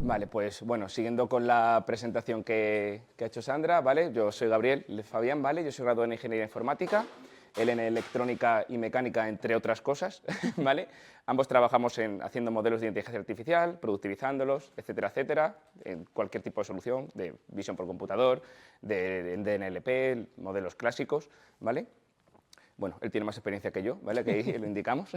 Vale, pues bueno, siguiendo con la presentación que ha hecho Sandra, ¿vale? Yo soy Gabriel Fabián, ¿vale? Yo soy graduado en Ingeniería Informática, él en Electrónica y Mecánica, entre otras cosas, ¿vale? Ambos trabajamos haciendo modelos de inteligencia artificial, productivizándolos, etcétera, etcétera, en cualquier tipo de solución, de visión por computador, de NLP, modelos clásicos, ¿vale? Bueno, él tiene más experiencia que yo, ¿vale? Que ahí lo indicamos.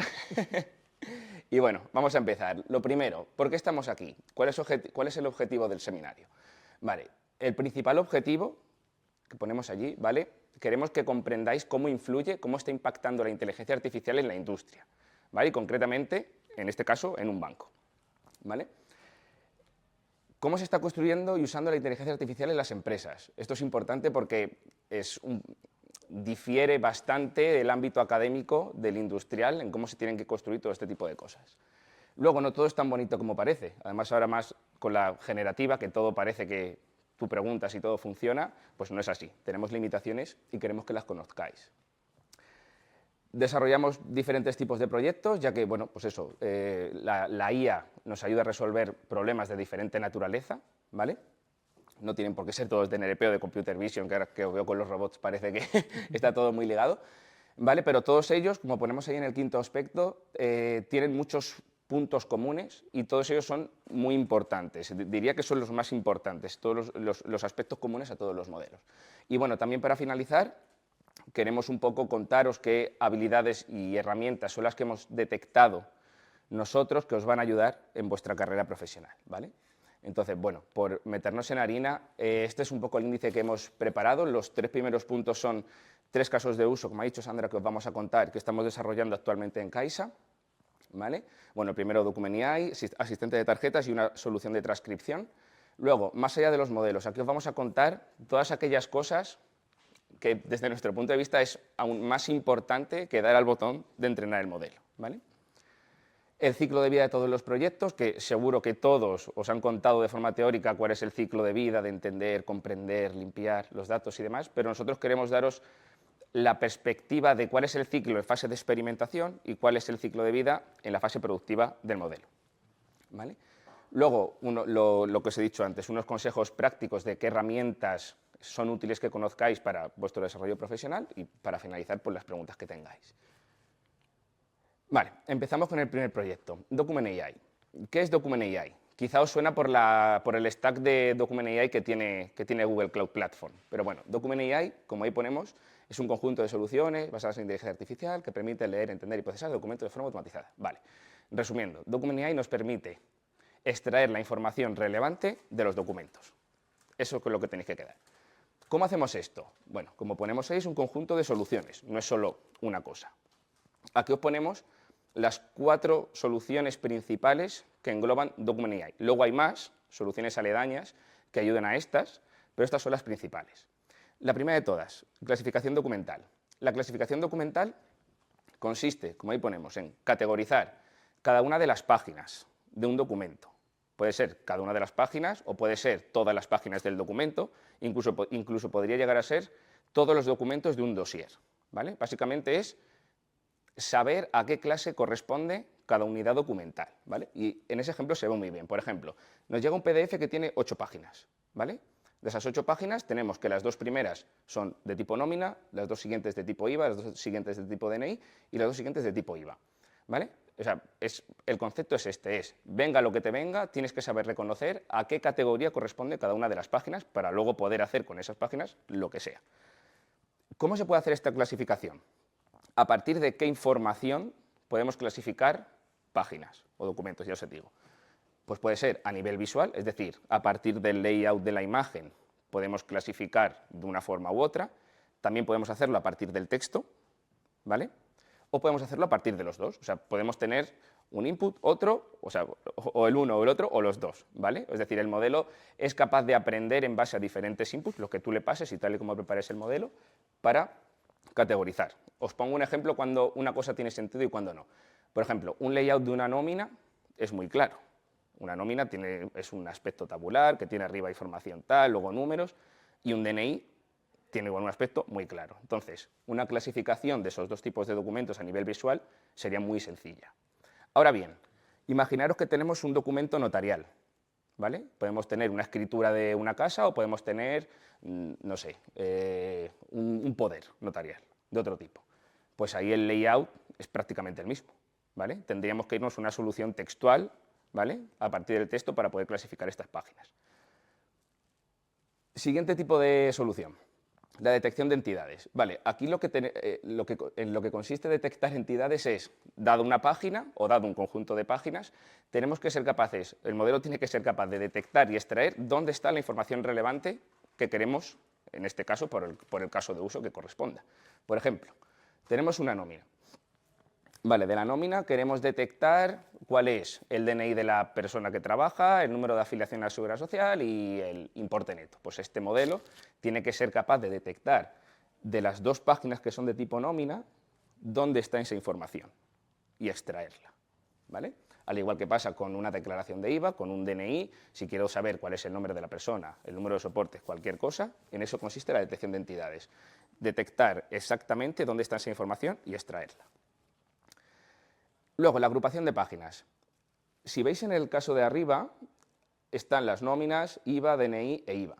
Y bueno, vamos a empezar. Lo primero, ¿por qué estamos aquí? ¿Cuál es el objetivo del seminario? Vale, el principal objetivo que ponemos allí, ¿vale? Queremos que comprendáis cómo influye, cómo está impactando la inteligencia artificial en la industria, ¿vale? Y concretamente, en este caso, en un banco, ¿vale? ¿Cómo se está construyendo y usando la inteligencia artificial en las empresas? Esto es importante porque difiere bastante del ámbito académico del industrial en cómo se tienen que construir todo este tipo de cosas. Luego, no todo es tan bonito como parece. Además, ahora más con la generativa, que todo parece que tú preguntas y todo funciona, pues no es así. Tenemos limitaciones y queremos que las conozcáis. Desarrollamos diferentes tipos de proyectos, ya que, bueno, pues eso, la IA nos ayuda a resolver problemas de diferente naturaleza, ¿vale? No tienen por qué ser todos de NLP o de Computer Vision, que ahora que os veo con los robots parece que está todo muy ligado, ¿vale? Pero todos ellos, como ponemos ahí en el quinto aspecto, tienen muchos puntos comunes y todos ellos son muy importantes. Diría que son los más importantes, todos los aspectos comunes a todos los modelos. Y bueno, también para finalizar, queremos un poco contaros qué habilidades y herramientas son las que hemos detectado nosotros que os van a ayudar en vuestra carrera profesional, ¿vale? Entonces, bueno, por meternos en harina, este es un poco el índice que hemos preparado. Los 3 primeros puntos son 3 casos de uso, como ha dicho Sandra, que os vamos a contar, que estamos desarrollando actualmente en Caixa, ¿vale? Bueno, el primero Document AI, asistente de tarjetas y una solución de transcripción. Luego, más allá de los modelos, aquí os vamos a contar todas aquellas cosas que desde nuestro punto de vista es aún más importante que dar al botón de entrenar el modelo, ¿vale? El ciclo de vida de todos los proyectos, que seguro que todos os han contado de forma teórica cuál es el ciclo de vida, de entender, comprender, limpiar los datos y demás, pero nosotros queremos daros la perspectiva de cuál es el ciclo en fase de experimentación y cuál es el ciclo de vida en la fase productiva del modelo, ¿vale? Luego, lo que os he dicho antes, unos consejos prácticos de qué herramientas son útiles que conozcáis para vuestro desarrollo profesional y para finalizar, pues las preguntas que tengáis. Vale, empezamos con el primer proyecto, Document AI. ¿Qué es Document AI? Quizá os suena por el stack de Document AI que tiene Google Cloud Platform, pero bueno, Document AI, como ahí ponemos, es un conjunto de soluciones basadas en inteligencia artificial que permite leer, entender y procesar documentos de forma automatizada. Vale, resumiendo, Document AI nos permite extraer la información relevante de los documentos. Eso es con lo que tenéis que quedar. ¿Cómo hacemos esto? Bueno, como ponemos ahí, es un conjunto de soluciones, no es solo una cosa. Aquí os ponemos las 4 soluciones principales que engloban Document AI. Luego hay más soluciones aledañas que ayudan a estas, pero estas son las principales. La primera de todas, clasificación documental. La clasificación documental consiste, como ahí ponemos, en categorizar cada una de las páginas de un documento. Puede ser cada una de las páginas o puede ser todas las páginas del documento, incluso podría llegar a ser todos los documentos de un dossier, ¿vale? Básicamente es saber a qué clase corresponde cada unidad documental, ¿vale? Y en ese ejemplo se ve muy bien. Por ejemplo, nos llega un PDF que tiene 8 páginas, ¿vale? De esas 8 páginas tenemos que las 2 primeras son de tipo nómina, las 2 siguientes de tipo IVA, las 2 siguientes de tipo DNI y las 2 siguientes de tipo IVA, ¿vale? O sea, el concepto es este, venga lo que te venga, tienes que saber reconocer a qué categoría corresponde cada una de las páginas para luego poder hacer con esas páginas lo que sea. ¿Cómo se puede hacer esta clasificación? ¿A partir de qué información podemos clasificar páginas o documentos? Ya os digo. Pues puede ser a nivel visual, es decir, a partir del layout de la imagen podemos clasificar de una forma u otra. También podemos hacerlo a partir del texto, ¿vale? O podemos hacerlo a partir de los dos. O sea, podemos tener un input, otro, o el uno o el otro, o los dos, ¿vale? Es decir, el modelo es capaz de aprender en base a diferentes inputs, lo que tú le pases y tal y como prepares el modelo, para categorizar. Os pongo un ejemplo cuando una cosa tiene sentido y cuando no. Por ejemplo, un layout de una nómina es muy claro. Una nómina es un aspecto tabular, que tiene arriba información tal, luego números, y un DNI tiene igual un aspecto muy claro. Entonces, una clasificación de esos dos tipos de documentos a nivel visual sería muy sencilla. Ahora bien, imaginaros que tenemos un documento notarial, ¿vale? Podemos tener una escritura de una casa o podemos tener, no sé, un poder notarial de otro tipo. Pues ahí el layout es prácticamente el mismo, ¿vale? Tendríamos que irnos a una solución textual, ¿vale?, a partir del texto para poder clasificar estas páginas. Siguiente tipo de solución, la detección de entidades. Vale, aquí en lo que consiste detectar entidades es, dado una página o dado un conjunto de páginas, tenemos que ser capaces, el modelo tiene que ser capaz de detectar y extraer dónde está la información relevante que queremos, en este caso, por el caso de uso que corresponda. Por ejemplo, tenemos una nómina. Vale, de la nómina queremos detectar cuál es el DNI de la persona que trabaja, el número de afiliación a la seguridad social y el importe neto. Pues este modelo tiene que ser capaz de detectar de las dos páginas que son de tipo nómina dónde está esa información y extraerla, ¿vale? Al igual que pasa con una declaración de IVA, con un DNI, si quiero saber cuál es el nombre de la persona, el número de soporte, cualquier cosa, en eso consiste la detección de entidades. Detectar exactamente dónde está esa información y extraerla. Luego, la agrupación de páginas. Si veis en el caso de arriba, están las nóminas, IVA, DNI e IVA.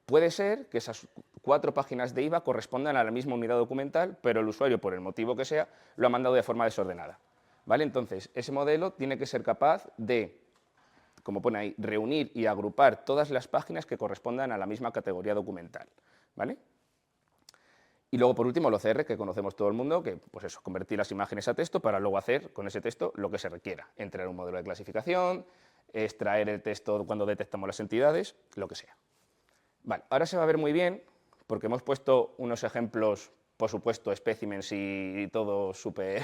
Puede ser que esas 4 páginas de IVA correspondan a la misma unidad documental, pero el usuario, por el motivo que sea, lo ha mandado de forma desordenada, ¿vale? Entonces, ese modelo tiene que ser capaz de, como pone ahí, reunir y agrupar todas las páginas que correspondan a la misma categoría documental, ¿vale? Y luego, por último, el OCR, que conocemos todo el mundo, que pues eso, convertir las imágenes a texto para luego hacer con ese texto lo que se requiera, entregar un modelo de clasificación, extraer el texto cuando detectamos las entidades, lo que sea. Vale, ahora se va a ver muy bien, porque hemos puesto unos ejemplos, por supuesto, espécimens y todo súper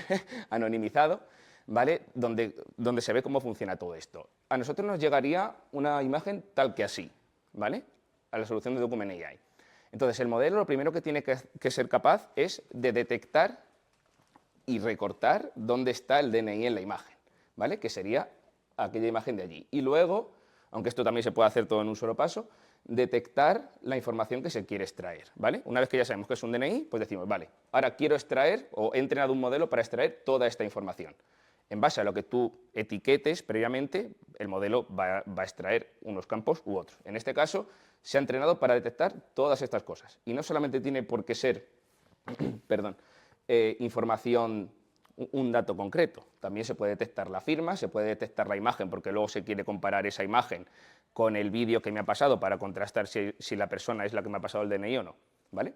anonimizado, ¿vale?, donde se ve cómo funciona todo esto. A nosotros nos llegaría una imagen tal que así, ¿vale?, a la solución de Document AI. Entonces, el modelo lo primero que tiene que ser capaz es de detectar y recortar dónde está el DNI en la imagen, ¿vale?, que sería aquella imagen de allí. Y luego, aunque esto también se puede hacer todo en un solo paso, detectar la información que se quiere extraer, ¿vale? Una vez que ya sabemos que es un DNI, pues decimos, vale, ahora quiero extraer o he entrenado un modelo para extraer toda esta información. En base a lo que tú etiquetes previamente, el modelo va a extraer unos campos u otros. En este caso, se ha entrenado para detectar todas estas cosas. Y no solamente tiene por qué ser perdón, información, un dato concreto. También se puede detectar la firma, se puede detectar la imagen, porque luego se quiere comparar esa imagen con el vídeo que me ha pasado para contrastar si la persona es la que me ha pasado el DNI o no, ¿vale?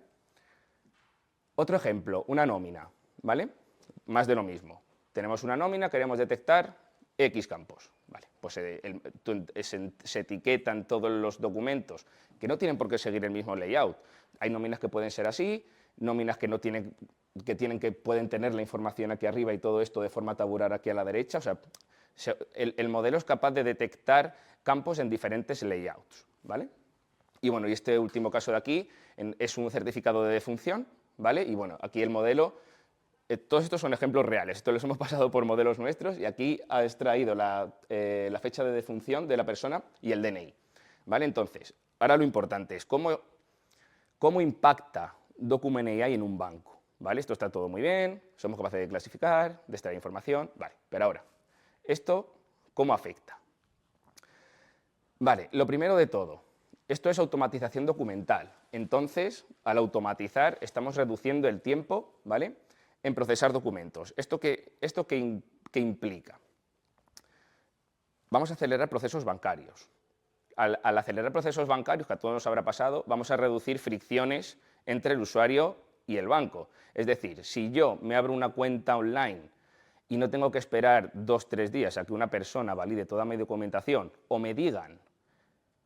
Otro ejemplo, una nómina, ¿vale? Más de lo mismo. Tenemos una nómina, queremos detectar X campos, ¿vale? Pues se etiquetan todos los documentos que no tienen por qué seguir el mismo layout. Hay nóminas que pueden ser así, nóminas que pueden tener la información aquí arriba y todo esto de forma tabular aquí a la derecha. O sea, el modelo es capaz de detectar campos en diferentes layouts, ¿vale? Y bueno, y este último caso de aquí es un certificado de defunción, ¿vale? Y bueno, aquí el modelo, todos estos son ejemplos reales, estos los hemos pasado por modelos nuestros y aquí ha extraído la fecha de defunción de la persona y el DNI, ¿vale? Entonces, ahora lo importante es cómo impacta Document AI en un banco, ¿vale? Esto está todo muy bien, somos capaces de clasificar, de extraer información, vale, pero ahora, ¿esto cómo afecta? Vale, lo primero de todo, esto es automatización documental. Entonces, al automatizar, estamos reduciendo el tiempo, ¿vale?, en procesar documentos. ¿Esto qué implica? Vamos a acelerar procesos bancarios. Al acelerar procesos bancarios, que a todos nos habrá pasado, vamos a reducir fricciones entre el usuario y el banco. Es decir, si yo me abro una cuenta online y no tengo que esperar 2 o 3 días a que una persona valide toda mi documentación o me digan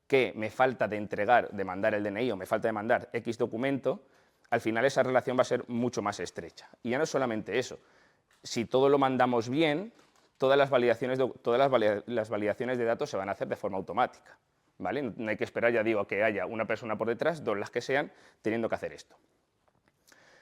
que me falta de mandar el DNI o me falta de mandar X documento, al final esa relación va a ser mucho más estrecha. Y ya no es solamente eso, si todo lo mandamos bien, todas las validaciones de datos se van a hacer de forma automática, ¿vale? No hay que esperar, ya digo, a que haya una persona por detrás, 2 las que sean, teniendo que hacer esto.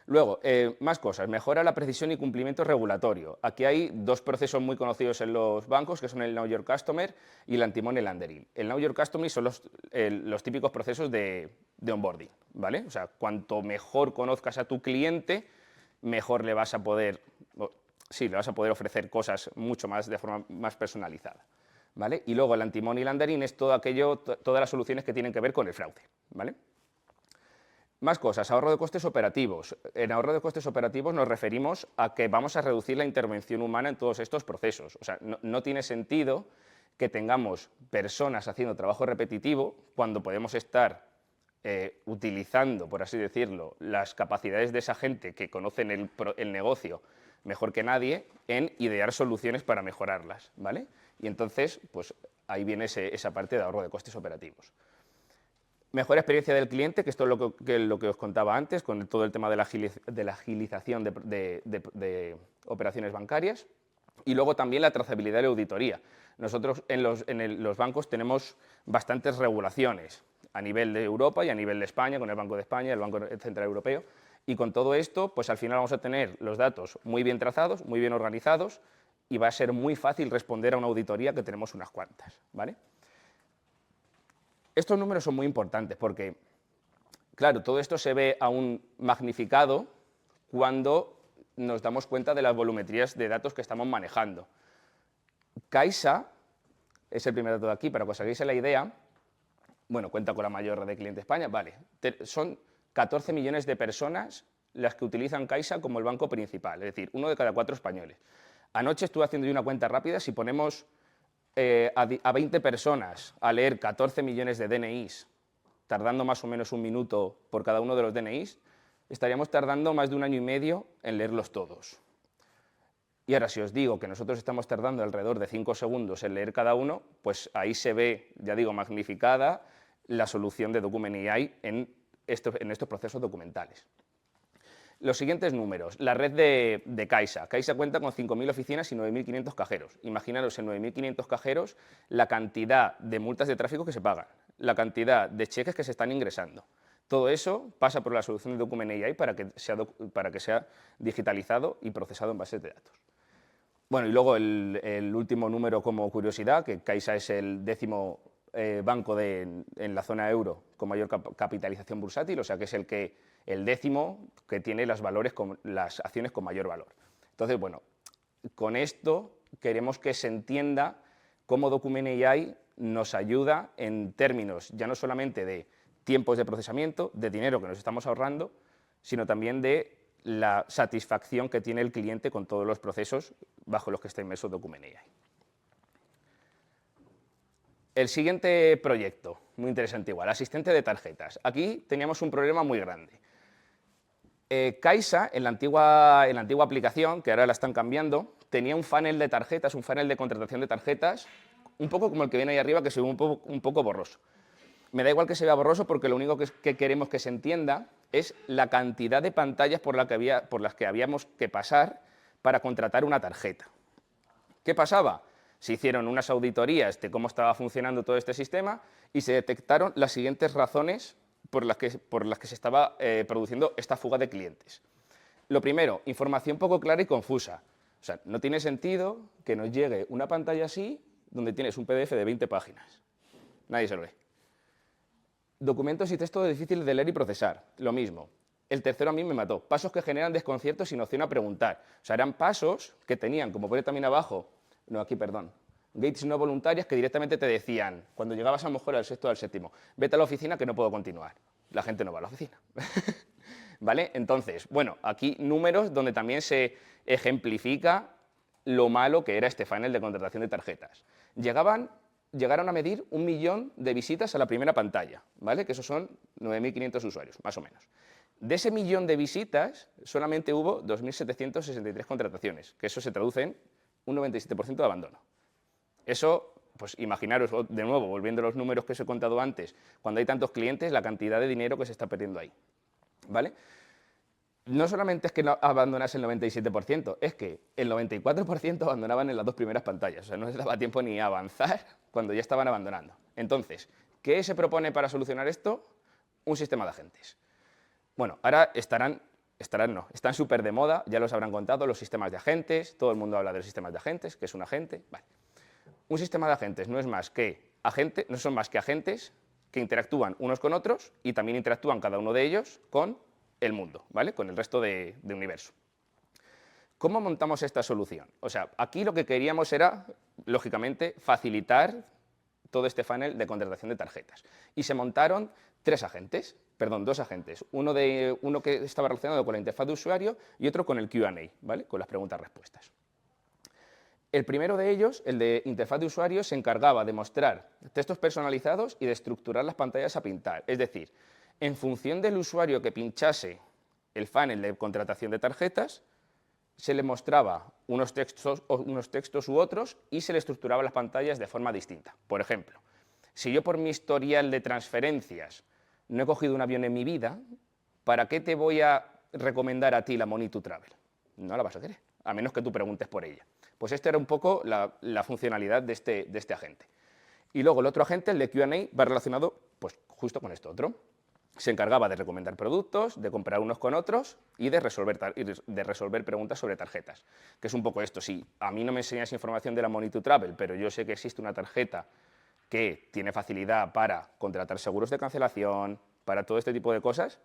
Luego, más cosas, mejora la precisión y cumplimiento regulatorio. Aquí hay 2 procesos muy conocidos en los bancos, que son el Know Your Customer y el Anti-Money Laundering. El Know Your Customer son los típicos procesos de onboarding, ¿vale? O sea, cuanto mejor conozcas a tu cliente, mejor le vas a poder ofrecer cosas mucho más de forma más personalizada, ¿vale? Y luego el anti-money laundering es todo aquello, todas las soluciones que tienen que ver con el fraude, ¿vale? Más cosas, ahorro de costes operativos. En ahorro de costes operativos nos referimos a que vamos a reducir la intervención humana en todos estos procesos. O sea, no tiene sentido que tengamos personas haciendo trabajo repetitivo cuando podemos estar utilizando, por así decirlo, las capacidades de esa gente que conocen el negocio mejor que nadie en idear soluciones para mejorarlas, ¿vale? Y entonces, pues ahí viene esa parte de ahorro de costes operativos. Mejor experiencia del cliente, que esto es lo que os contaba antes, con todo el tema de la agilización de operaciones bancarias. Y luego también la trazabilidad y la auditoría. Nosotros en los bancos tenemos bastantes regulaciones a nivel de Europa y a nivel de España, con el Banco de España, el Banco Central Europeo. Y con todo esto, pues al final vamos a tener los datos muy bien trazados, muy bien organizados, y va a ser muy fácil responder a una auditoría que tenemos unas cuantas, ¿vale? Estos números son muy importantes porque, claro, todo esto se ve aún magnificado cuando nos damos cuenta de las volumetrías de datos que estamos manejando. Caixa es el primer dato de aquí, para que os hagáis la idea. Bueno, cuenta con la mayor red de clientes de España, vale. Son 14 millones de personas las que utilizan Caixa como el banco principal, es decir, 1 de cada 4 españoles. Anoche estuve haciendo yo una cuenta rápida, si ponemos a 20 personas a leer 14 millones de DNIs, tardando más o menos un minuto por cada uno de los DNIs, estaríamos tardando más de 1 año y medio en leerlos todos. Y ahora, si os digo que nosotros estamos tardando alrededor de 5 segundos en leer cada uno, pues ahí se ve, ya digo, magnificada la solución de Document AI en estos procesos documentales. Los siguientes números, la red de Caixa. Caixa cuenta con 5.000 oficinas y 9.500 cajeros. Imaginaros en 9.500 cajeros la cantidad de multas de tráfico que se pagan, la cantidad de cheques que se están ingresando. Todo eso pasa por la solución de Document AI para que sea digitalizado y procesado en bases de datos. Bueno, y luego el último número como curiosidad, que Caixa es el 10º banco en la zona euro con mayor capitalización bursátil, o sea que es el 10º que tiene las acciones con mayor valor. Entonces, bueno, con esto queremos que se entienda cómo Document AI nos ayuda en términos ya no solamente de tiempos de procesamiento, de dinero que nos estamos ahorrando, sino también de la satisfacción que tiene el cliente con todos los procesos bajo los que está inmerso Document AI. El siguiente proyecto, muy interesante igual, asistente de tarjetas. Aquí teníamos un problema muy grande. Caixa, en la antigua aplicación, que ahora la están cambiando, tenía un funnel de tarjetas, un funnel de contratación de tarjetas, un poco como el que viene ahí arriba, que se ve un poco borroso. Me da igual que se vea borroso porque lo único que queremos que se entienda es la cantidad de pantallas por las que habíamos que pasar para contratar una tarjeta. ¿Qué pasaba? Se hicieron unas auditorías de cómo estaba funcionando todo este sistema y se detectaron las siguientes razones por las que se estaba produciendo esta fuga de clientes. Lo primero, información poco clara y confusa. O sea, no tiene sentido que nos llegue una pantalla así donde tienes un PDF de 20 páginas. Nadie se lo ve. Documentos y texto difíciles de leer y procesar, lo mismo. El tercero a mí me mató. Pasos que generan desconcierto sin opción a preguntar. O sea, eran pasos que tenían, como pone también abajo, no, aquí, perdón, gates no voluntarias que directamente te decían, cuando llegabas a lo mejor al sexto o al séptimo, vete a la oficina que no puedo continuar. La gente no va a la oficina. ¿Vale? Entonces, bueno, aquí números donde también se ejemplifica lo malo que era este funnel de contratación de tarjetas. Llegaron a medir 1 millón de visitas a la primera pantalla, ¿vale? Que esos son 9.500 usuarios, más o menos. De ese millón de visitas, solamente hubo 2.763 contrataciones, que eso se traduce en un 97% de abandono. Eso, pues imaginaros, de nuevo, volviendo a los números que os he contado antes, cuando hay tantos clientes, la cantidad de dinero que se está perdiendo ahí, ¿vale? No solamente es que no abandonase el 97%, es que el 94% abandonaban en las 2 primeras pantallas. O sea, no les daba tiempo ni a avanzar cuando ya estaban abandonando. Entonces, ¿qué se propone para solucionar esto? Un sistema de agentes. Bueno, ahora están súper de moda, ya los habrán contado, los sistemas de agentes, todo el mundo habla de los sistemas de agentes, ¿qué es un agente? Vale. Un sistema de agentes no son más que agentes que interactúan unos con otros y también interactúan cada uno de ellos con el mundo, ¿vale? Con el resto de universo. ¿Cómo montamos esta solución? O sea, aquí lo que queríamos era lógicamente, facilitar todo este funnel de contratación de tarjetas. Y se montaron dos agentes. Uno que estaba relacionado con la interfaz de usuario y otro con el Q&A, ¿vale? Con las preguntas-respuestas. El primero de ellos, el de interfaz de usuario, se encargaba de mostrar textos personalizados y de estructurar las pantallas a pintar. Es decir, en función del usuario que pinchase el funnel de contratación de tarjetas, se le mostraba unos textos u otros y se le estructuraba las pantallas de forma distinta. Por ejemplo, si yo por mi historial de transferencias no he cogido un avión en mi vida, ¿para qué te voy a recomendar a ti la Money to Travel? No la vas a querer, a menos que tú preguntes por ella. Pues esta era un poco la funcionalidad de este agente. Y luego el otro agente, el de Q&A, va relacionado pues, justo con esto otro. Se encargaba de recomendar productos, de comparar unos con otros y de resolver preguntas sobre tarjetas. Que es un poco esto, si a mí no me enseñas información de la Money to Travel, pero yo sé que existe una tarjeta que tiene facilidad para contratar seguros de cancelación, para todo este tipo de cosas,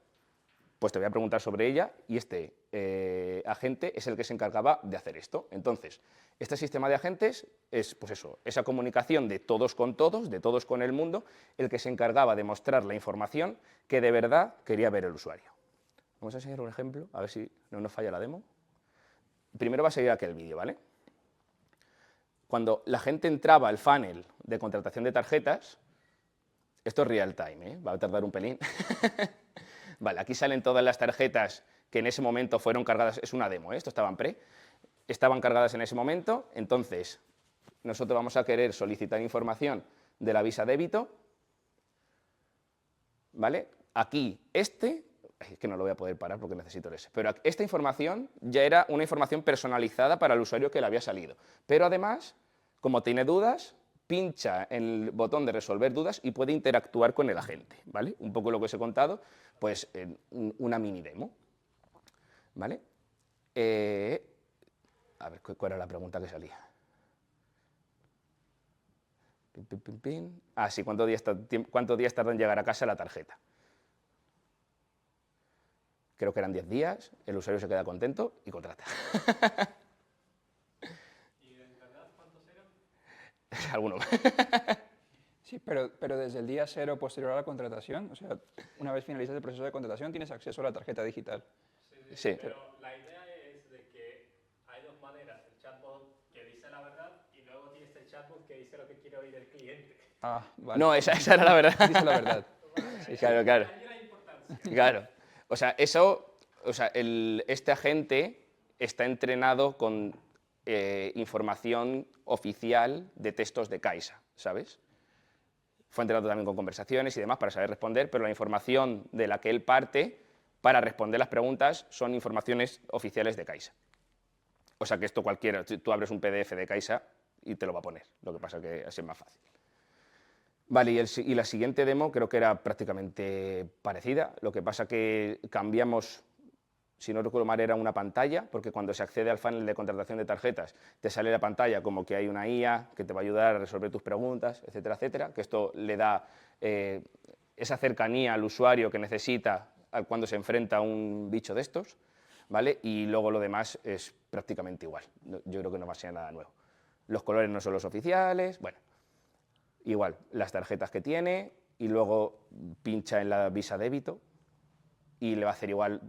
pues te voy a preguntar sobre ella y este agente es el que se encargaba de hacer esto. Entonces, este sistema de agentes es, pues eso, esa comunicación de todos con el mundo, el que se encargaba de mostrar la información que de verdad quería ver el usuario. Vamos a enseñar un ejemplo, a ver si no nos falla la demo. Primero va a seguir aquel vídeo, ¿vale? Cuando la gente entraba al funnel de contratación de tarjetas, esto es real time, ¿eh? Va a tardar un pelín. Vale, aquí salen todas las tarjetas que en ese momento fueron cargadas, es una demo, ¿eh? Esto estaba en pre, estaban cargadas en ese momento, entonces nosotros vamos a querer solicitar información de la Visa débito, ¿vale? Aquí es que no lo voy a poder parar porque necesito ese, pero esta información ya era una información personalizada para el usuario que le había salido, pero además, como tiene dudas, pincha en el botón de resolver dudas y puede interactuar con el agente, ¿vale? Un poco lo que os he contado, pues una mini demo, ¿vale? A ver, ¿cuál era la pregunta que salía? Ah, sí, ¿cuántos días tarda en llegar a casa la tarjeta? Creo que eran 10 días, el usuario se queda contento y contrata. ¿Y de internet cuántos eran? Alguno. Sí, pero desde el día cero posterior a la contratación, o sea, una vez finalizas el proceso de contratación, tienes acceso a la tarjeta digital. Sí. Pero la idea es de que hay dos maneras, el chatbot que dice la verdad y luego tienes el chatbot que dice lo que quiere oír el cliente. Ah, vale. No, esa era la verdad. Dice la verdad. Vale, Claro, claro. ahí la importancia. Claro. O sea, este agente está entrenado con información oficial de textos de Caixa, ¿sabes? Fue entrenado también con conversaciones y demás para saber responder, pero la información de la que él parte para responder las preguntas son informaciones oficiales de Caixa. O sea que esto cualquiera, tú abres un PDF de Caixa y te lo va a poner, lo que pasa que así es más fácil. Vale, y la siguiente demo creo que era prácticamente parecida, lo que pasa que cambiamos, si no recuerdo mal, era una pantalla, porque cuando se accede al funnel de contratación de tarjetas, te sale la pantalla como que hay una IA que te va a ayudar a resolver tus preguntas, etcétera, etcétera, que esto le da esa cercanía al usuario que necesita cuando se enfrenta a un bicho de estos, ¿vale? Y luego lo demás es prácticamente igual, yo creo que no va a ser nada nuevo. Los colores no son los oficiales, bueno, igual, las tarjetas que tiene y luego pincha en la Visa débito y le va a hacer igual.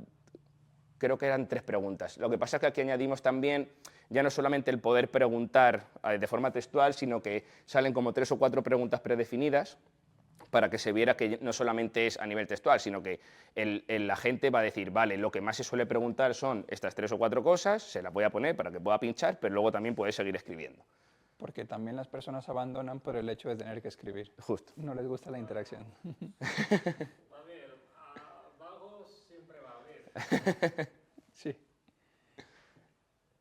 Creo que eran 3 preguntas. Lo que pasa es que aquí añadimos también ya no solamente el poder preguntar de forma textual, sino que salen como 3 o 4 preguntas predefinidas para que se viera que no solamente es a nivel textual, sino que el agente va a decir, vale, lo que más se suele preguntar son estas 3 o 4 cosas, se las voy a poner para que pueda pinchar, pero luego también puede seguir escribiendo. Porque también las personas abandonan por el hecho de tener que escribir. Justo. No les gusta la interacción. A ver, a vagos siempre va a haber. Sí.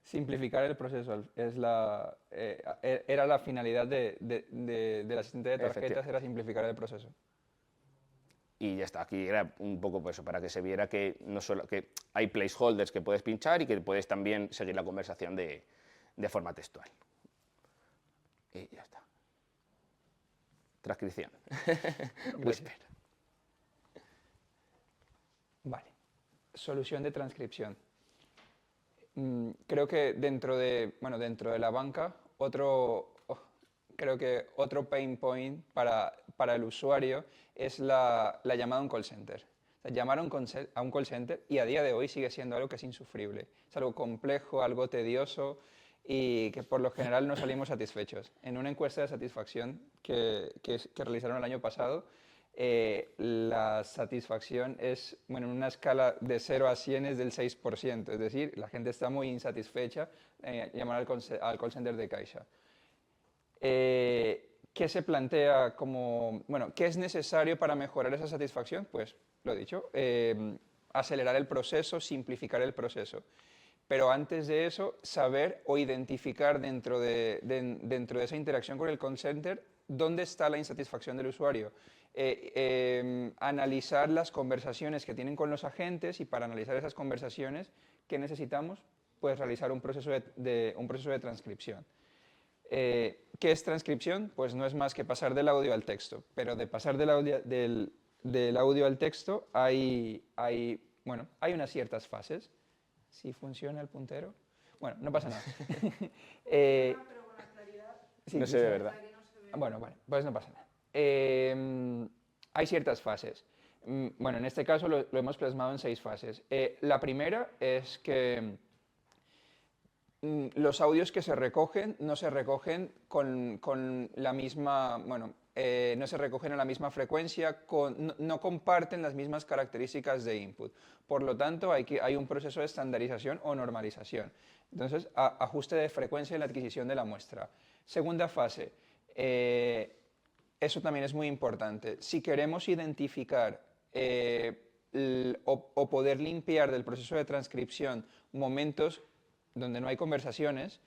Simplificar el proceso era la finalidad del asistente de tarjetas, era simplificar el proceso. Y ya está, aquí era un poco pues eso, para que se viera que, no solo, que hay placeholders que puedes pinchar y que puedes también seguir la conversación de forma textual. Y ya está. Transcripción. Whisper. Vale. Solución de transcripción. Creo que dentro de la banca, otro creo que otro pain point para el usuario es la llamada a un call center. O sea, llamar a un call center y a día de hoy sigue siendo algo que es insufrible. Es algo complejo, algo tedioso y que por lo general no salimos satisfechos. En una encuesta de satisfacción que realizaron el año pasado, la satisfacción es, bueno, en una escala de 0 a 100 es del 6%, es decir, la gente está muy insatisfecha llamar al call center de Caixa. ¿Qué se plantea como, bueno, qué es necesario para mejorar esa satisfacción? Pues, lo he dicho, acelerar el proceso, simplificar el proceso. Pero antes de eso, saber o identificar dentro de esa interacción con el call center dónde está la insatisfacción del usuario. Analizar las conversaciones que tienen con los agentes y para analizar esas conversaciones, ¿qué necesitamos? Pues realizar un proceso de transcripción. ¿Qué es transcripción? Pues no es más que pasar del audio al texto, pero de pasar del audio al texto hay unas ciertas fases. ¿Sí funciona el puntero? Bueno, no pasa nada. Pero con la claridad. Sí, no se ve, ¿verdad? Que no se ve. Bueno, vale, pues no pasa nada. Hay ciertas fases. Bueno, en este caso lo hemos plasmado en 6 fases. La primera es que los audios que se recogen no se recogen con la misma, no se recogen a la misma frecuencia, no comparten las mismas características de input. Por lo tanto, hay un proceso de estandarización o normalización. Entonces, ajuste de frecuencia en la adquisición de la muestra. Segunda fase, eso también es muy importante. Si queremos identificar o poder limpiar del proceso de transcripción momentos donde no hay conversaciones,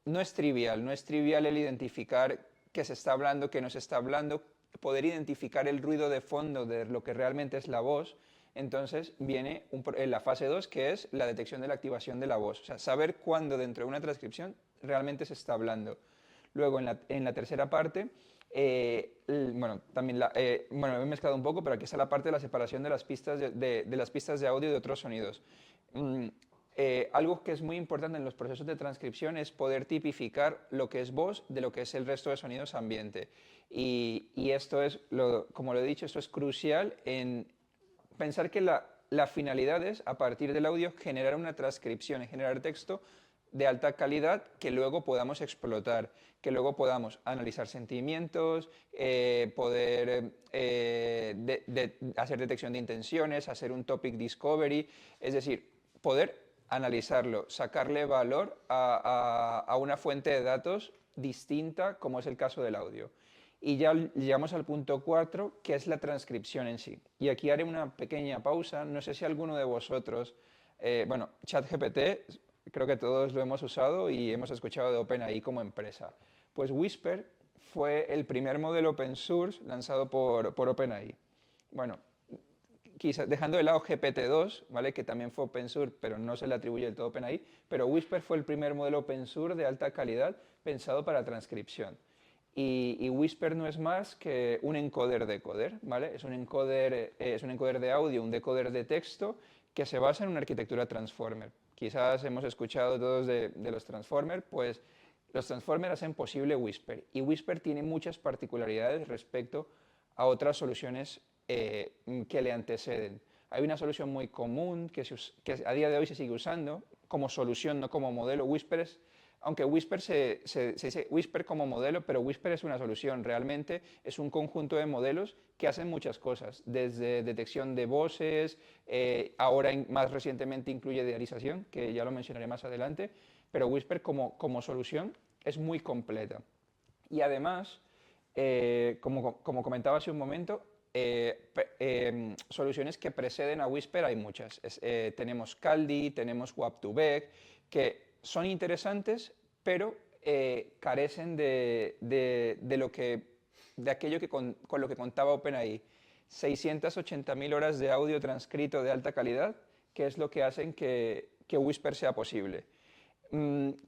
no es trivial el identificar qué se está hablando, qué no se está hablando, poder identificar el ruido de fondo de lo que realmente es la voz. Entonces viene la fase 2, que es la detección de la activación de la voz, o sea, saber cuándo dentro de una transcripción realmente se está hablando. Luego, en la tercera parte, también he mezclado un poco, pero aquí está la parte de la separación de las pistas de las pistas de audio y de otros sonidos. Algo que es muy importante en los procesos de transcripción es poder tipificar lo que es voz de lo que es el resto de sonidos ambiente. Y esto es, como lo he dicho, esto es crucial en pensar que la finalidad es, a partir del audio, generar una transcripción, generar texto de alta calidad que luego podamos explotar, que luego podamos analizar sentimientos, poder hacer detección de intenciones, hacer un topic discovery, es decir, poder analizarlo, sacarle valor a una fuente de datos distinta, como es el caso del audio. Y ya llegamos al punto 4, que es la transcripción en sí. Y aquí haré una pequeña pausa. No sé si alguno de vosotros, ChatGPT, creo que todos lo hemos usado y hemos escuchado de OpenAI como empresa. Pues Whisper fue el primer modelo open source lanzado por OpenAI. Bueno, quizás dejando de lado GPT-2, ¿vale? Que también fue open source, pero no se le atribuye del todo a OpenAI, pero Whisper fue el primer modelo open source de alta calidad pensado para transcripción. Y Whisper no es más que un encoder-decoder, ¿vale? Es un encoder de audio, un decoder de texto que se basa en una arquitectura transformer. Quizás hemos escuchado todos de los transformers, pues los transformers hacen posible Whisper. Y Whisper tiene muchas particularidades respecto a otras soluciones que le anteceden. Hay una solución muy común que a día de hoy se sigue usando como solución, no como modelo. Whisper es, aunque Whisper se dice Whisper como modelo, pero Whisper es una solución, realmente es un conjunto de modelos que hacen muchas cosas, desde detección de voces, ahora más recientemente incluye diarización, que ya lo mencionaré más adelante, pero Whisper como solución es muy completa. Y además, como comentaba hace un momento, soluciones que preceden a Whisper hay muchas. Tenemos Caldi, tenemos Wap2Vec, que son interesantes, pero carecen de aquello con lo que contaba OpenAI. 680.000 horas de audio transcrito de alta calidad, que es lo que hacen que Whisper sea posible.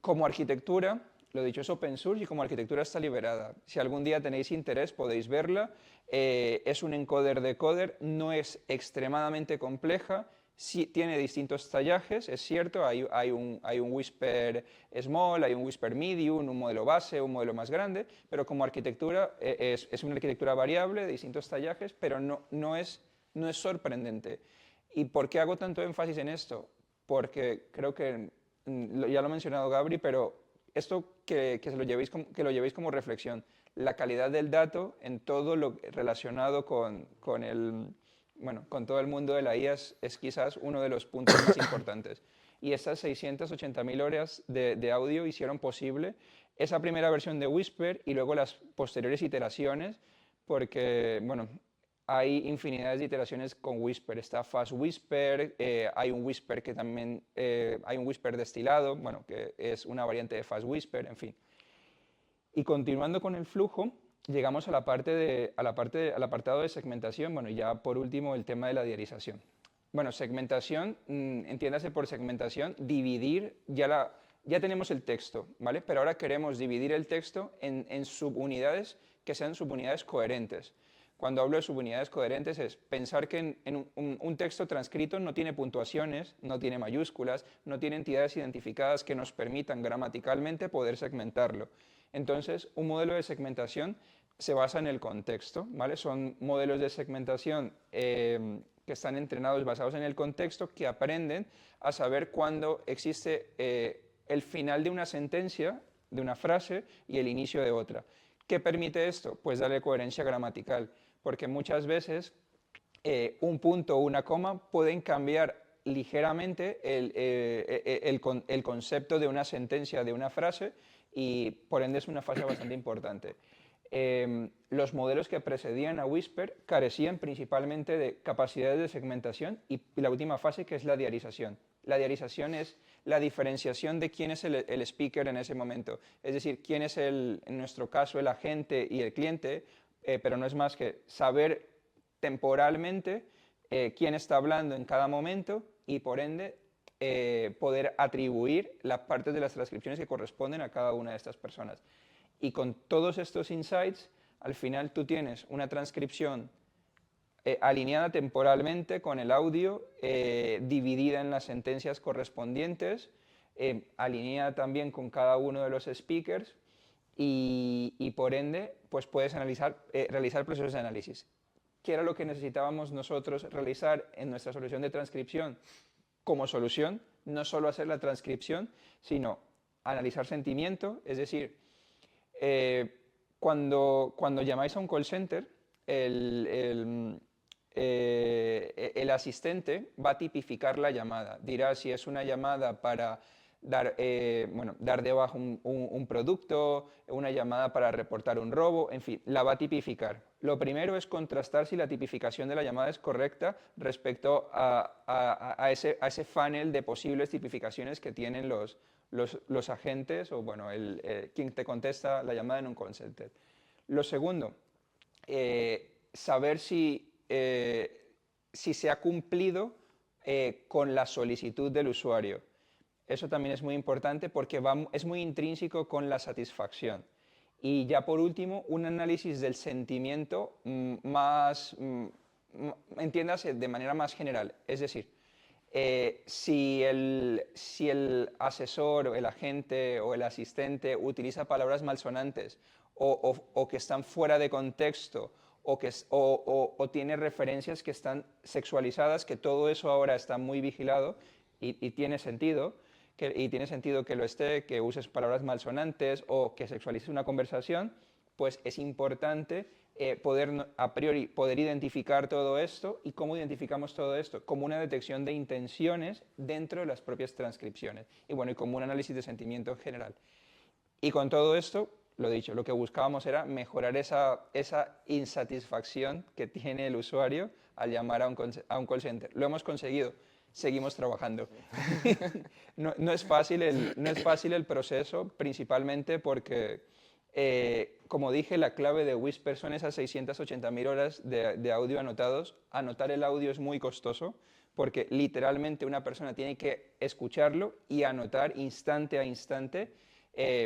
Como arquitectura, lo dicho, es open source y como arquitectura está liberada. Si algún día tenéis interés podéis verla. Es un encoder-decoder, no es extremadamente compleja, Sí, tiene distintos tallajes, es cierto, hay un Whisper Small, hay un Whisper Medium, un modelo base, un modelo más grande, pero como arquitectura es una arquitectura variable de distintos tallajes, pero no es sorprendente. ¿Y por qué hago tanto énfasis en esto? Porque creo que, ya lo ha mencionado Gabri, pero esto que lo llevéis como reflexión, la calidad del dato en todo lo relacionado con todo el mundo de la IA es quizás uno de los puntos más importantes. Y estas 680.000 horas de audio hicieron posible esa primera versión de Whisper y luego las posteriores iteraciones, porque, bueno, hay infinidades de iteraciones con Whisper. Está Fast Whisper, hay un Whisper que también, hay un Whisper destilado, bueno, que es una variante de Fast Whisper, en fin. Y continuando con el flujo, llegamos a la al apartado de segmentación, bueno, y ya por último el tema de la diarización. Bueno, segmentación, entiéndase por segmentación, dividir, ya tenemos el texto, ¿vale? Pero ahora queremos dividir el texto en subunidades que sean subunidades coherentes. Cuando hablo de subunidades coherentes es pensar que en un texto transcrito no tiene puntuaciones, no tiene mayúsculas, no tiene entidades identificadas que nos permitan gramaticalmente poder segmentarlo. Entonces, un modelo de segmentación se basa en el contexto, ¿vale? Son modelos de segmentación que están entrenados basados en el contexto, que aprenden a saber cuándo existe el final de una sentencia, de una frase, y el inicio de otra. ¿Qué permite esto? Pues darle coherencia gramatical, porque muchas veces un punto o una coma pueden cambiar ligeramente el concepto de una sentencia, de una frase, y por ende es una fase bastante importante. Los modelos que precedían a Whisper carecían principalmente de capacidades de segmentación y la última fase, que es la diarización. La diarización es la diferenciación de quién es el speaker en ese momento, es decir, quién es en nuestro caso el agente y el cliente, pero no es más que saber temporalmente quién está hablando en cada momento y por ende poder atribuir las partes de las transcripciones que corresponden a cada una de estas personas. Y con todos estos insights, al final tú tienes una transcripción alineada temporalmente con el audio, dividida en las sentencias correspondientes, alineada también con cada uno de los speakers y por ende pues puedes realizar procesos de análisis. ¿Qué era lo que necesitábamos nosotros realizar en nuestra solución de transcripción? Como solución, no solo hacer la transcripción, sino analizar sentimiento, es decir, cuando llamáis a un call center, el asistente va a tipificar la llamada, dirá si es una llamada para dar de baja un producto, una llamada para reportar un robo, en fin, la va a tipificar. Lo primero es contrastar si la tipificación de la llamada es correcta respecto a ese funnel de posibles tipificaciones que tienen los agentes o bueno, quien te contesta la llamada en un call center. Lo segundo, saber si se ha cumplido con la solicitud del usuario. Eso también es muy importante porque es muy intrínseco con la satisfacción. Y ya por último, un análisis del sentimiento entiéndase, de manera más general. Es decir, si el asesor, o el agente o el asistente utiliza palabras malsonantes o que están fuera de contexto o tiene referencias que están sexualizadas, que todo eso ahora está muy vigilado y tiene sentido. Y tiene sentido que lo esté, que uses palabras malsonantes o que sexualices una conversación, pues es importante a priori poder identificar todo esto. ¿Y cómo identificamos todo esto? Como una detección de intenciones dentro de las propias transcripciones y bueno, y como un análisis de sentimiento en general. Y con todo esto, lo dicho, lo que buscábamos era mejorar esa insatisfacción que tiene el usuario al llamar a un call center. Lo hemos conseguido. Seguimos trabajando. No es fácil el proceso, principalmente porque, como dije, la clave de Whisper son esas 680.000 horas de audio anotados. Anotar el audio es muy costoso porque literalmente una persona tiene que escucharlo y anotar instante a instante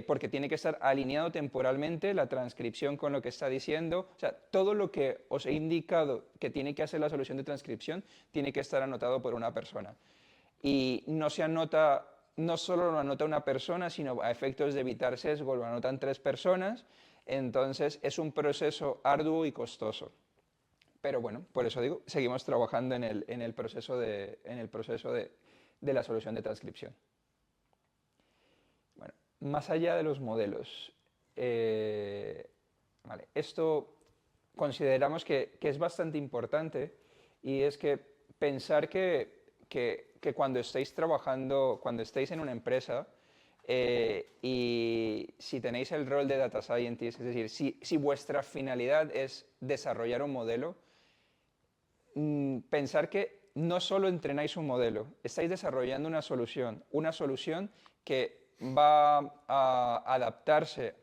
porque tiene que estar alineado temporalmente la transcripción con lo que está diciendo. O sea, todo lo que os he indicado que tiene que hacer la solución de transcripción tiene que estar anotado por una persona. Y no se anota, no solo lo anota una persona, sino a efectos de evitar sesgo lo anotan 3 personas. Entonces es un proceso arduo y costoso. Pero bueno, por eso digo, seguimos trabajando en el proceso de la solución de transcripción. Bueno, más allá de los modelos, vale, esto consideramos que es bastante importante, y es que pensar que cuando estéis trabajando, cuando estéis en una empresa, y si tenéis el rol de Data Scientist, es decir, si vuestra finalidad es desarrollar un modelo, pensar que no solo entrenáis un modelo, estáis desarrollando una solución que va a adaptarse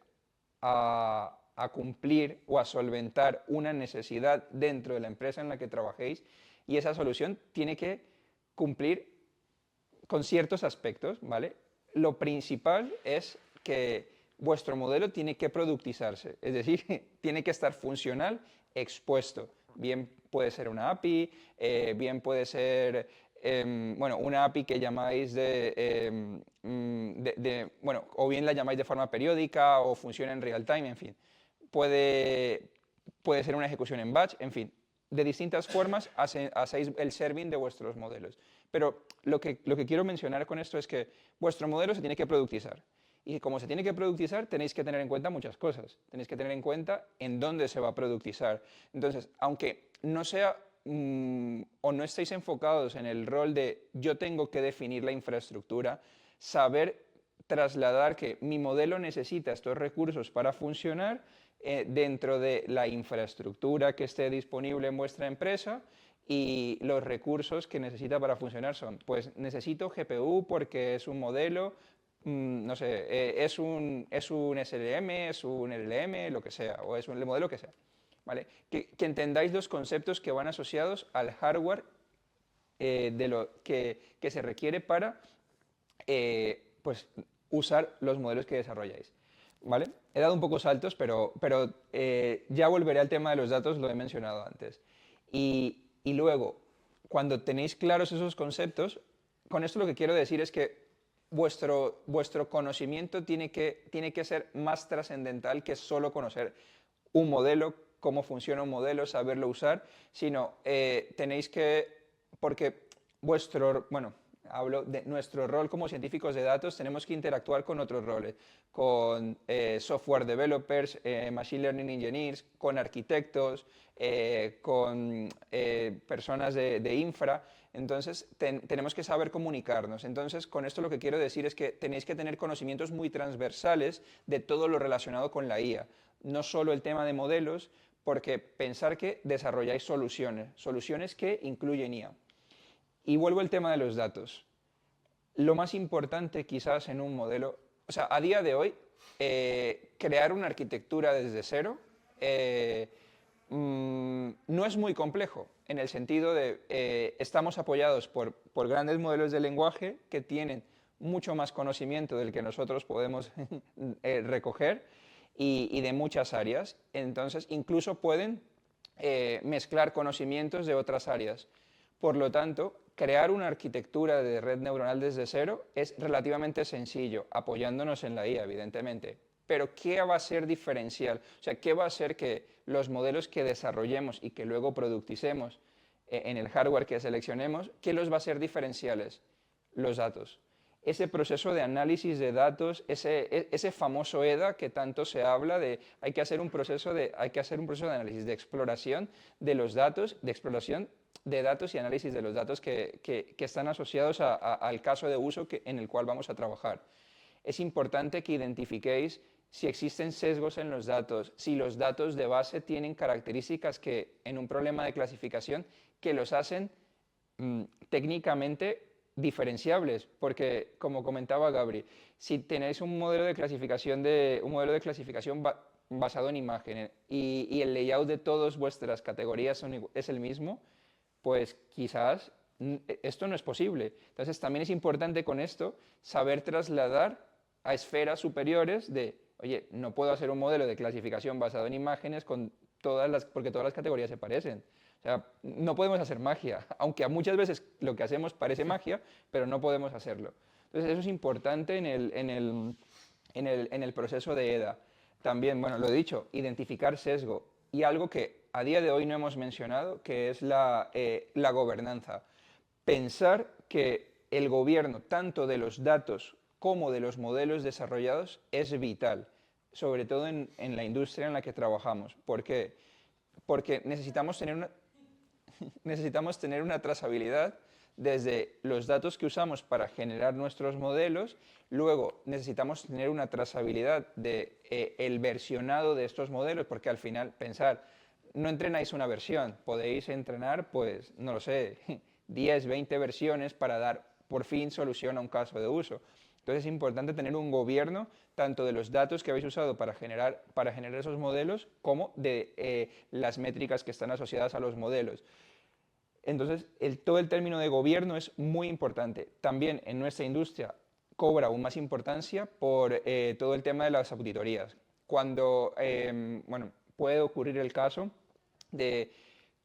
a cumplir o a solventar una necesidad dentro de la empresa en la que trabajéis, y esa solución tiene que cumplir con ciertos aspectos, ¿vale? Lo principal es que vuestro modelo tiene que productizarse, es decir, tiene que estar funcional, expuesto. Bien puede ser una API, bien puede ser bueno, una API que llamáis bueno, o bien la llamáis de forma periódica o funciona en real time, en fin. Puede ser una ejecución en batch, en fin. De distintas formas hacéis el serving de vuestros modelos. Pero lo que quiero mencionar con esto es que vuestro modelo se tiene que productizar. Y como se tiene que productizar, tenéis que tener en cuenta muchas cosas. Tenéis que tener en cuenta en dónde se va a productizar. Entonces, aunque no sea o no estéis enfocados en el rol de yo tengo que definir la infraestructura, saber trasladar que mi modelo necesita estos recursos para funcionar dentro de la infraestructura que esté disponible en vuestra empresa, y los recursos que necesita para funcionar son, pues necesito GPU porque es un modelo, no sé, es un SLM, es un LLM, lo que sea, o es un modelo que sea. ¿Vale? Que entendáis los conceptos que van asociados al hardware de lo que se requiere para pues, usar los modelos que desarrolláis. ¿Vale? He dado un poco saltos, pero ya volveré al tema de los datos, lo he mencionado antes. Y luego, cuando tenéis claros esos conceptos, con esto lo que quiero decir es que vuestro conocimiento tiene que ser más trascendental que solo conocer un modelo, cómo funciona un modelo, saberlo usar, sino tenéis que, porque bueno, hablo de nuestro rol como científicos de datos, tenemos que interactuar con otros roles, con software developers, machine learning engineers, con arquitectos, con personas de infra. Entonces, tenemos que saber comunicarnos. Entonces, con esto lo que quiero decir es que tenéis que tener conocimientos muy transversales de todo lo relacionado con la IA. No solo el tema de modelos, porque pensar que desarrolláis soluciones que incluyen IA. Y vuelvo al tema de los datos. Lo más importante quizás en un modelo, o sea, a día de hoy, crear una arquitectura desde cero no es muy complejo, en el sentido de estamos apoyados por grandes modelos de lenguaje que tienen mucho más conocimiento del que nosotros podemos recoger, y de muchas áreas. Entonces, incluso pueden mezclar conocimientos de otras áreas. Por lo tanto, crear una arquitectura de red neuronal desde cero es relativamente sencillo, apoyándonos en la IA, evidentemente. Pero ¿qué va a ser diferencial? O sea, ¿qué va a ser que los modelos que desarrollemos y que luego producticemos en el hardware que seleccionemos, qué los va a ser diferenciales? Los datos. Ese proceso de análisis de datos, ese famoso EDA que tanto se habla de, hay que hacer un proceso de análisis, de exploración de los datos, de exploración de datos y análisis de los datos que están asociados al caso de uso en el cual vamos a trabajar. Es importante que identifiquéis si existen sesgos en los datos, si los datos de base tienen características que en un problema de clasificación que los hacen técnicamente diferenciables, porque como comentaba Gabri, si tenéis un modelo de clasificación basado en imagen y el layout de todas vuestras categorías es el mismo, pues quizás esto no es posible. Entonces también es importante con esto saber trasladar a esferas superiores de, oye, no puedo hacer un modelo de clasificación basado en imágenes porque todas las categorías se parecen. O sea, no podemos hacer magia, aunque a muchas veces lo que hacemos parece magia, pero no podemos hacerlo. Entonces eso es importante en el proceso de EDA. También, bueno, lo he dicho, identificar sesgo y algo que a día de hoy no hemos mencionado, que es la gobernanza. Pensar que el gobierno, tanto de los datos como de los modelos desarrollados, es vital, sobre todo en la industria en la que trabajamos. ¿Por qué? Porque necesitamos tener una trazabilidad desde los datos que usamos para generar nuestros modelos, luego necesitamos tener una trazabilidad de el versionado de estos modelos, porque al final, pensar, no entrenáis una versión, podéis entrenar, pues, no lo sé, 10, 20 versiones para dar por fin solución a un caso de uso. Entonces es importante tener un gobierno tanto de los datos que habéis usado para generar esos modelos como de las métricas que están asociadas a los modelos. Entonces, todo el término de gobierno es muy importante. También en nuestra industria cobra aún más importancia por todo el tema de las auditorías. Cuando, bueno, puede ocurrir el caso de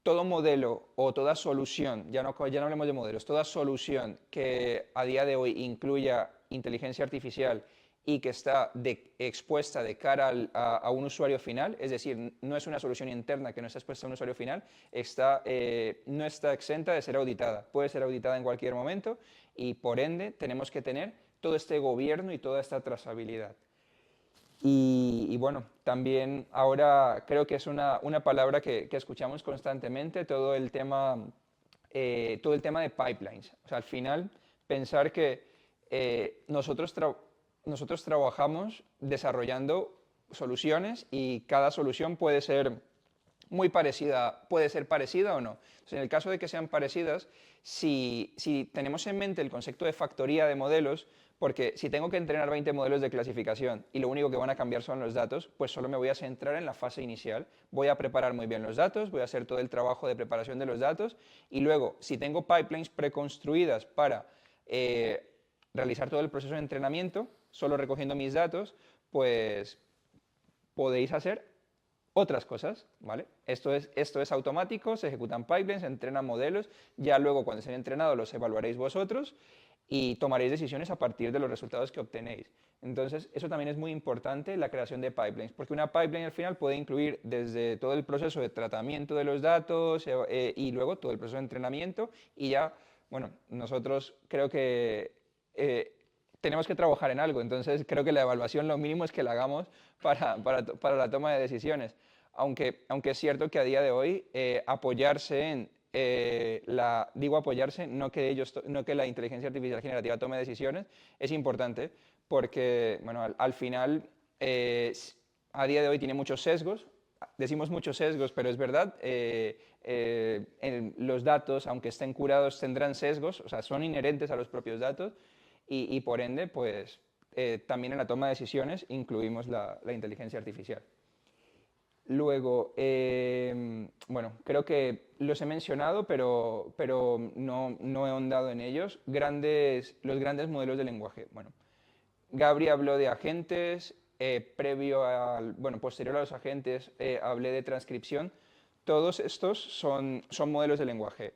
todo modelo o toda solución, ya no hablemos de modelos, toda solución que a día de hoy incluya inteligencia artificial y que está expuesta de cara a un usuario final, es decir, no es una solución interna que no está expuesta a un usuario final, no está exenta de ser auditada. Puede ser auditada en cualquier momento y por ende tenemos que tener todo este gobierno y toda esta trazabilidad. Y bueno, también ahora creo que es una palabra que escuchamos constantemente, todo el tema de pipelines. O sea, al final, pensar que nosotros trabajamos desarrollando soluciones y cada solución puede ser muy parecida, puede ser parecida o no. Entonces, en el caso de que sean parecidas, si tenemos en mente el concepto de factoría de modelos, porque si tengo que entrenar 20 modelos de clasificación y lo único que van a cambiar son los datos, pues solo me voy a centrar en la fase inicial. Voy a preparar muy bien los datos, voy a hacer todo el trabajo de preparación de los datos y luego, si tengo pipelines preconstruidas para realizar todo el proceso de entrenamiento, solo recogiendo mis datos, pues podéis hacer otras cosas, ¿vale? Esto es automático, se ejecutan pipelines, se entrenan modelos, ya luego cuando estén entrenados los evaluaréis vosotros y tomaréis decisiones a partir de los resultados que obtenéis. Entonces, eso también es muy importante, la creación de pipelines, porque una pipeline al final puede incluir desde todo el proceso de tratamiento de los datos y luego todo el proceso de entrenamiento y ya, bueno, nosotros creo que tenemos que trabajar en algo, entonces creo que la evaluación lo mínimo es que la hagamos para la toma de decisiones, aunque es cierto que a día de hoy apoyarse en digo apoyarse, no que la inteligencia artificial generativa tome decisiones, es importante porque, bueno, al final, a día de hoy tiene muchos sesgos, decimos muchos sesgos, pero es verdad, los datos, aunque estén curados, tendrán sesgos, o sea, son inherentes a los propios datos y por ende, pues, también en la toma de decisiones incluimos la inteligencia artificial. Luego, bueno, creo que los he mencionado, pero no he ahondado en ellos. Los grandes modelos de lenguaje. Bueno, Gabri habló de agentes, posterior a los agentes hablé de transcripción. Todos estos son modelos de lenguaje.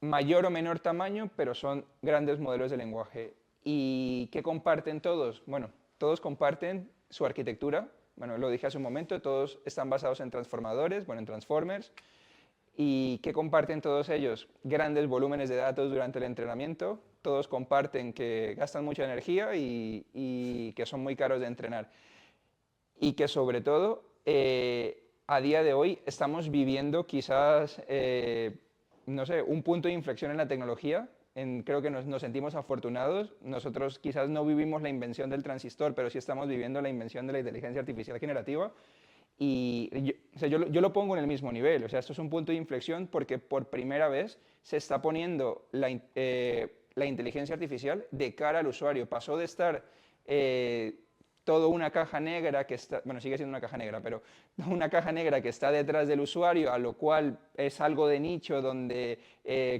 Mayor o menor tamaño, pero son grandes modelos de lenguaje. ¿Y qué comparten todos? Bueno, todos comparten su arquitectura. Bueno, lo dije hace un momento, todos están basados en transformadores, bueno, en transformers. ¿Y qué comparten todos ellos? Grandes volúmenes de datos durante el entrenamiento. Todos comparten que gastan mucha energía y que son muy caros de entrenar. Y que sobre todo, a día de hoy estamos viviendo quizás, no sé, un punto de inflexión en la tecnología. Creo que nos sentimos afortunados. Nosotros quizás no vivimos la invención del transistor, pero sí estamos viviendo la invención de la inteligencia artificial generativa. Y yo lo pongo en el mismo nivel. O sea, esto es un punto de inflexión porque por primera vez se está poniendo la inteligencia artificial de cara al usuario. Pasó de estar toda una caja negra que está, bueno, sigue siendo una caja negra, pero una caja negra que está detrás del usuario, a lo cual es algo de nicho donde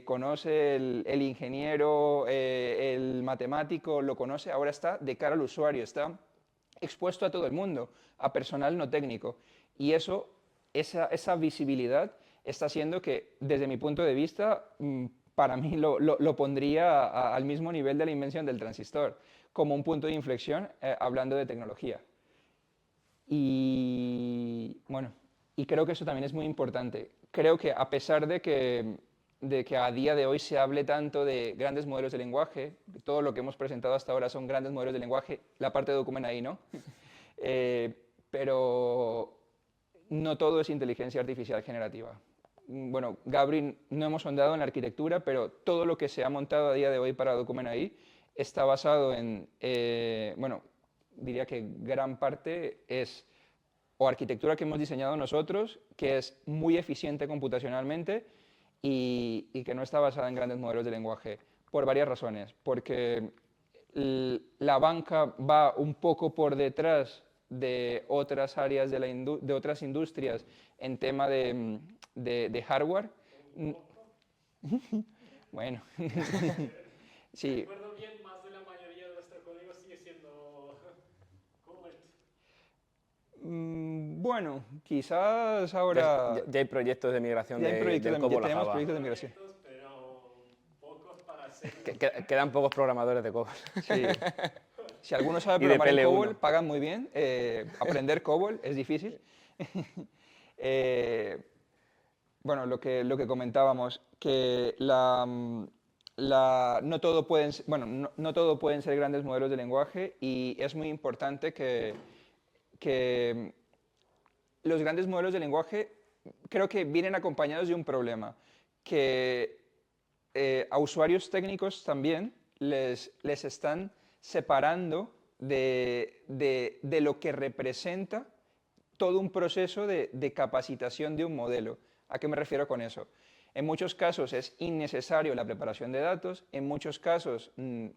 conoce el ingeniero, el matemático, lo conoce, ahora está de cara al usuario, está expuesto a todo el mundo, a personal no técnico. Y eso, esa visibilidad está haciendo que, desde mi punto de vista, para mí lo pondría al mismo nivel de la invención del transistor, como un punto de inflexión hablando de tecnología. Y bueno, y creo que eso también es muy importante. Creo que a pesar de que a día de hoy se hable tanto de grandes modelos de lenguaje, todo lo que hemos presentado hasta ahora son grandes modelos de lenguaje, la parte de Document AI, ¿no? Pero no todo es inteligencia artificial generativa. Bueno, Gabri, no hemos ahondado en la arquitectura, pero todo lo que se ha montado a día de hoy para Document AI está basado en, bueno, diría que gran parte es o arquitectura que hemos diseñado nosotros, que es muy eficiente computacionalmente y que no está basada en grandes modelos de lenguaje, por varias razones. Porque la banca va un poco por detrás de otras áreas de otras industrias en tema de hardware. Bueno, sí. Recuerdo bien, más de la mayoría de nuestro código sigue siendo Cobalt. Bueno, quizás ahora Ya hay proyectos de migración ya hay proyectos del de, ya COBOL a tenemos Java. proyectos de migración. Pero pocos para hacer. Quedan pocos programadores de COBOL. Sí. Si alguno sabe Y de programar en PL1. COBOL, pagan muy bien. Aprender COBOL es difícil. Bueno, lo que comentábamos, que no todo pueden, bueno, no todo pueden ser grandes modelos de lenguaje y es muy importante que los grandes modelos de lenguaje creo que vienen acompañados de un problema, que a usuarios técnicos también les están separando de lo que representa todo un proceso de capacitación de un modelo. ¿A qué me refiero con eso? En muchos casos es innecesario la preparación de datos, en muchos casos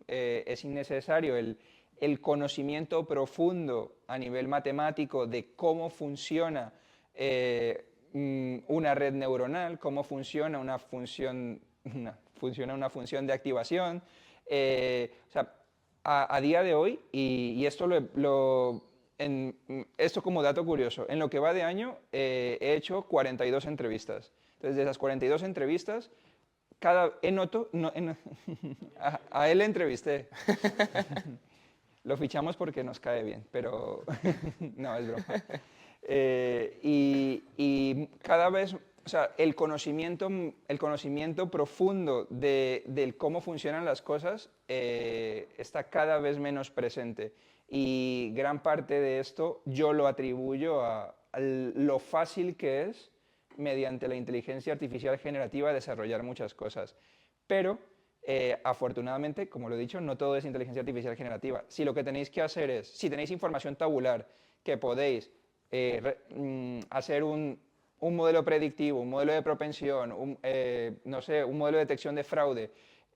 es innecesario el conocimiento profundo a nivel matemático de cómo funciona una red neuronal, cómo funciona una función de activación. O sea, a día de hoy, y esto esto como dato curioso, en lo que va de año he hecho 42 entrevistas. Entonces, de esas 42 entrevistas, a él le entrevisté. Lo fichamos porque nos cae bien, pero no, es broma. Y cada vez, o sea, el conocimiento profundo de cómo funcionan las cosas está cada vez menos presente. Y gran parte de esto yo lo atribuyo a lo fácil que es, mediante la inteligencia artificial generativa, desarrollar muchas cosas. Pero, afortunadamente, como lo he dicho, no todo es inteligencia artificial generativa. Si lo que tenéis que hacer es, si tenéis información tabular que podéis hacer un modelo predictivo, un modelo de propensión, no sé, un modelo de detección de fraude,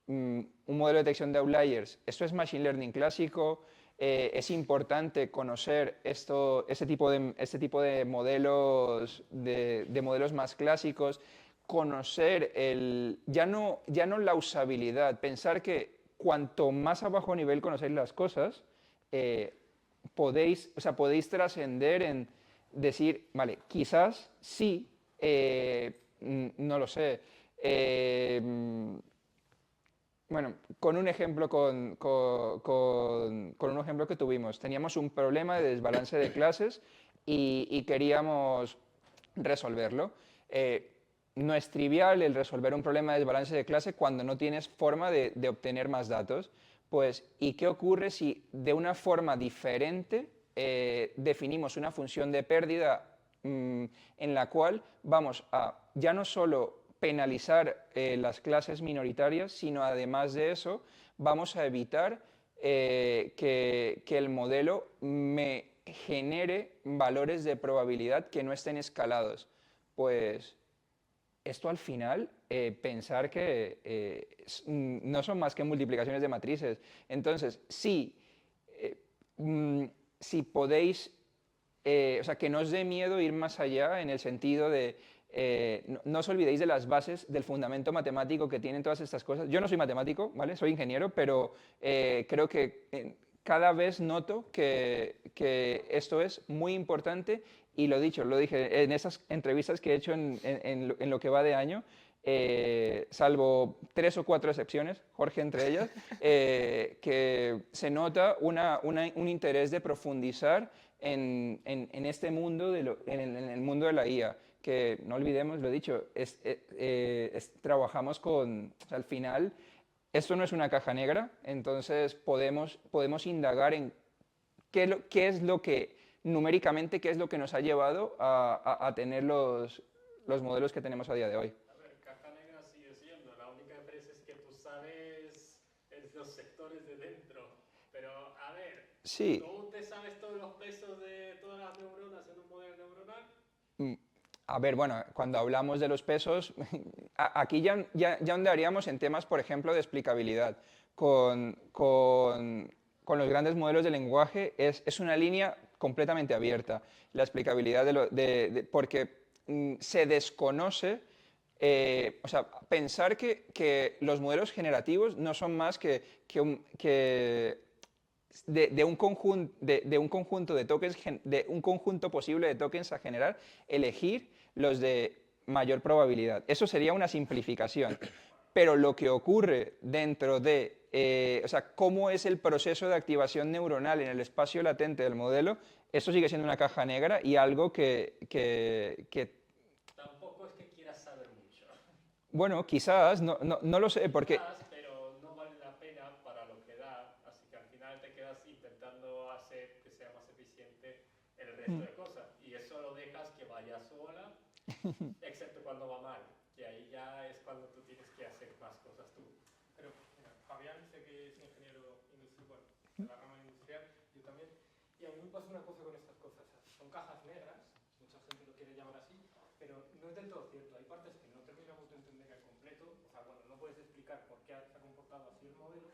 un modelo de detección de outliers, esto es machine learning clásico. Es importante conocer este tipo de modelos, de modelos más clásicos, conocer ya no la usabilidad, pensar que cuanto más a bajo nivel conocéis las cosas, podéis trascender en decir, vale, quizás sí, no lo sé. Bueno, con un ejemplo un ejemplo que tuvimos. Teníamos un problema de desbalance de clases y queríamos resolverlo. No es trivial el resolver un problema de desbalance de clase cuando no tienes forma de obtener más datos. Pues, ¿y qué ocurre si de una forma diferente definimos una función de pérdida en la cual vamos a ya no solo penalizar las clases minoritarias, sino además de eso vamos a evitar que el modelo me genere valores de probabilidad que no estén escalados? Pues esto al final, pensar que no son más que multiplicaciones de matrices. Entonces, si si podéis, o sea, que no os dé miedo ir más allá en el sentido de, no os olvidéis de las bases, del fundamento matemático que tienen todas estas cosas. Yo no soy matemático, ¿vale? Soy ingeniero, pero creo que cada vez noto que esto es muy importante y lo dicho, lo dije en esas entrevistas que he hecho en lo que va de año, salvo 3 o 4 excepciones, Jorge entre ellas, que se nota un interés de profundizar en este mundo, en el mundo de la IA, que no olvidemos, lo he dicho, trabajamos con, o sea, al final, esto no es una caja negra, entonces podemos indagar en qué es lo que, numéricamente, qué es lo que nos ha llevado a tener los modelos que tenemos a día de hoy. A ver, caja negra sigue siendo, la única diferencia es que tú sabes los sectores de dentro, pero a ver, Sí. ¿tú te sabes todos los pesos de todas las neuronas en un modelo neuronal? A ver, bueno, cuando hablamos de los pesos, aquí ya andaríamos en temas, por ejemplo, de explicabilidad. Con los grandes modelos de lenguaje es una línea completamente abierta. La explicabilidad porque se desconoce, o sea, pensar que los modelos generativos no son más de un conjunto de tokens, de un conjunto posible de tokens a generar, elegir los de mayor probabilidad. Eso sería una simplificación. Pero lo que ocurre dentro de, o sea, cómo es el proceso de activación neuronal en el espacio latente del modelo, eso sigue siendo una caja negra y algo que Tampoco es que quieras saber mucho. bueno, quizás, no lo sé, porque Quizás, pero no vale la pena para lo que da, así que al final te quedas intentando hacer que sea más eficiente el resto de cosas. Y eso lo dejas que vaya sola, excepto cuando va mal, que ahí ya es cuando tú tienes que hacer más cosas tú. Pero, mira, Fabián sé que es ingeniero industrial, bueno, de la rama industrial, yo también. Y a mí me pasa una cosa con estas cosas. Son cajas negras, mucha gente lo quiere llamar así, pero no es del todo cierto. Hay partes que no terminamos de entender al completo. O sea, bueno, no puedes explicar por qué se ha comportado así el modelo,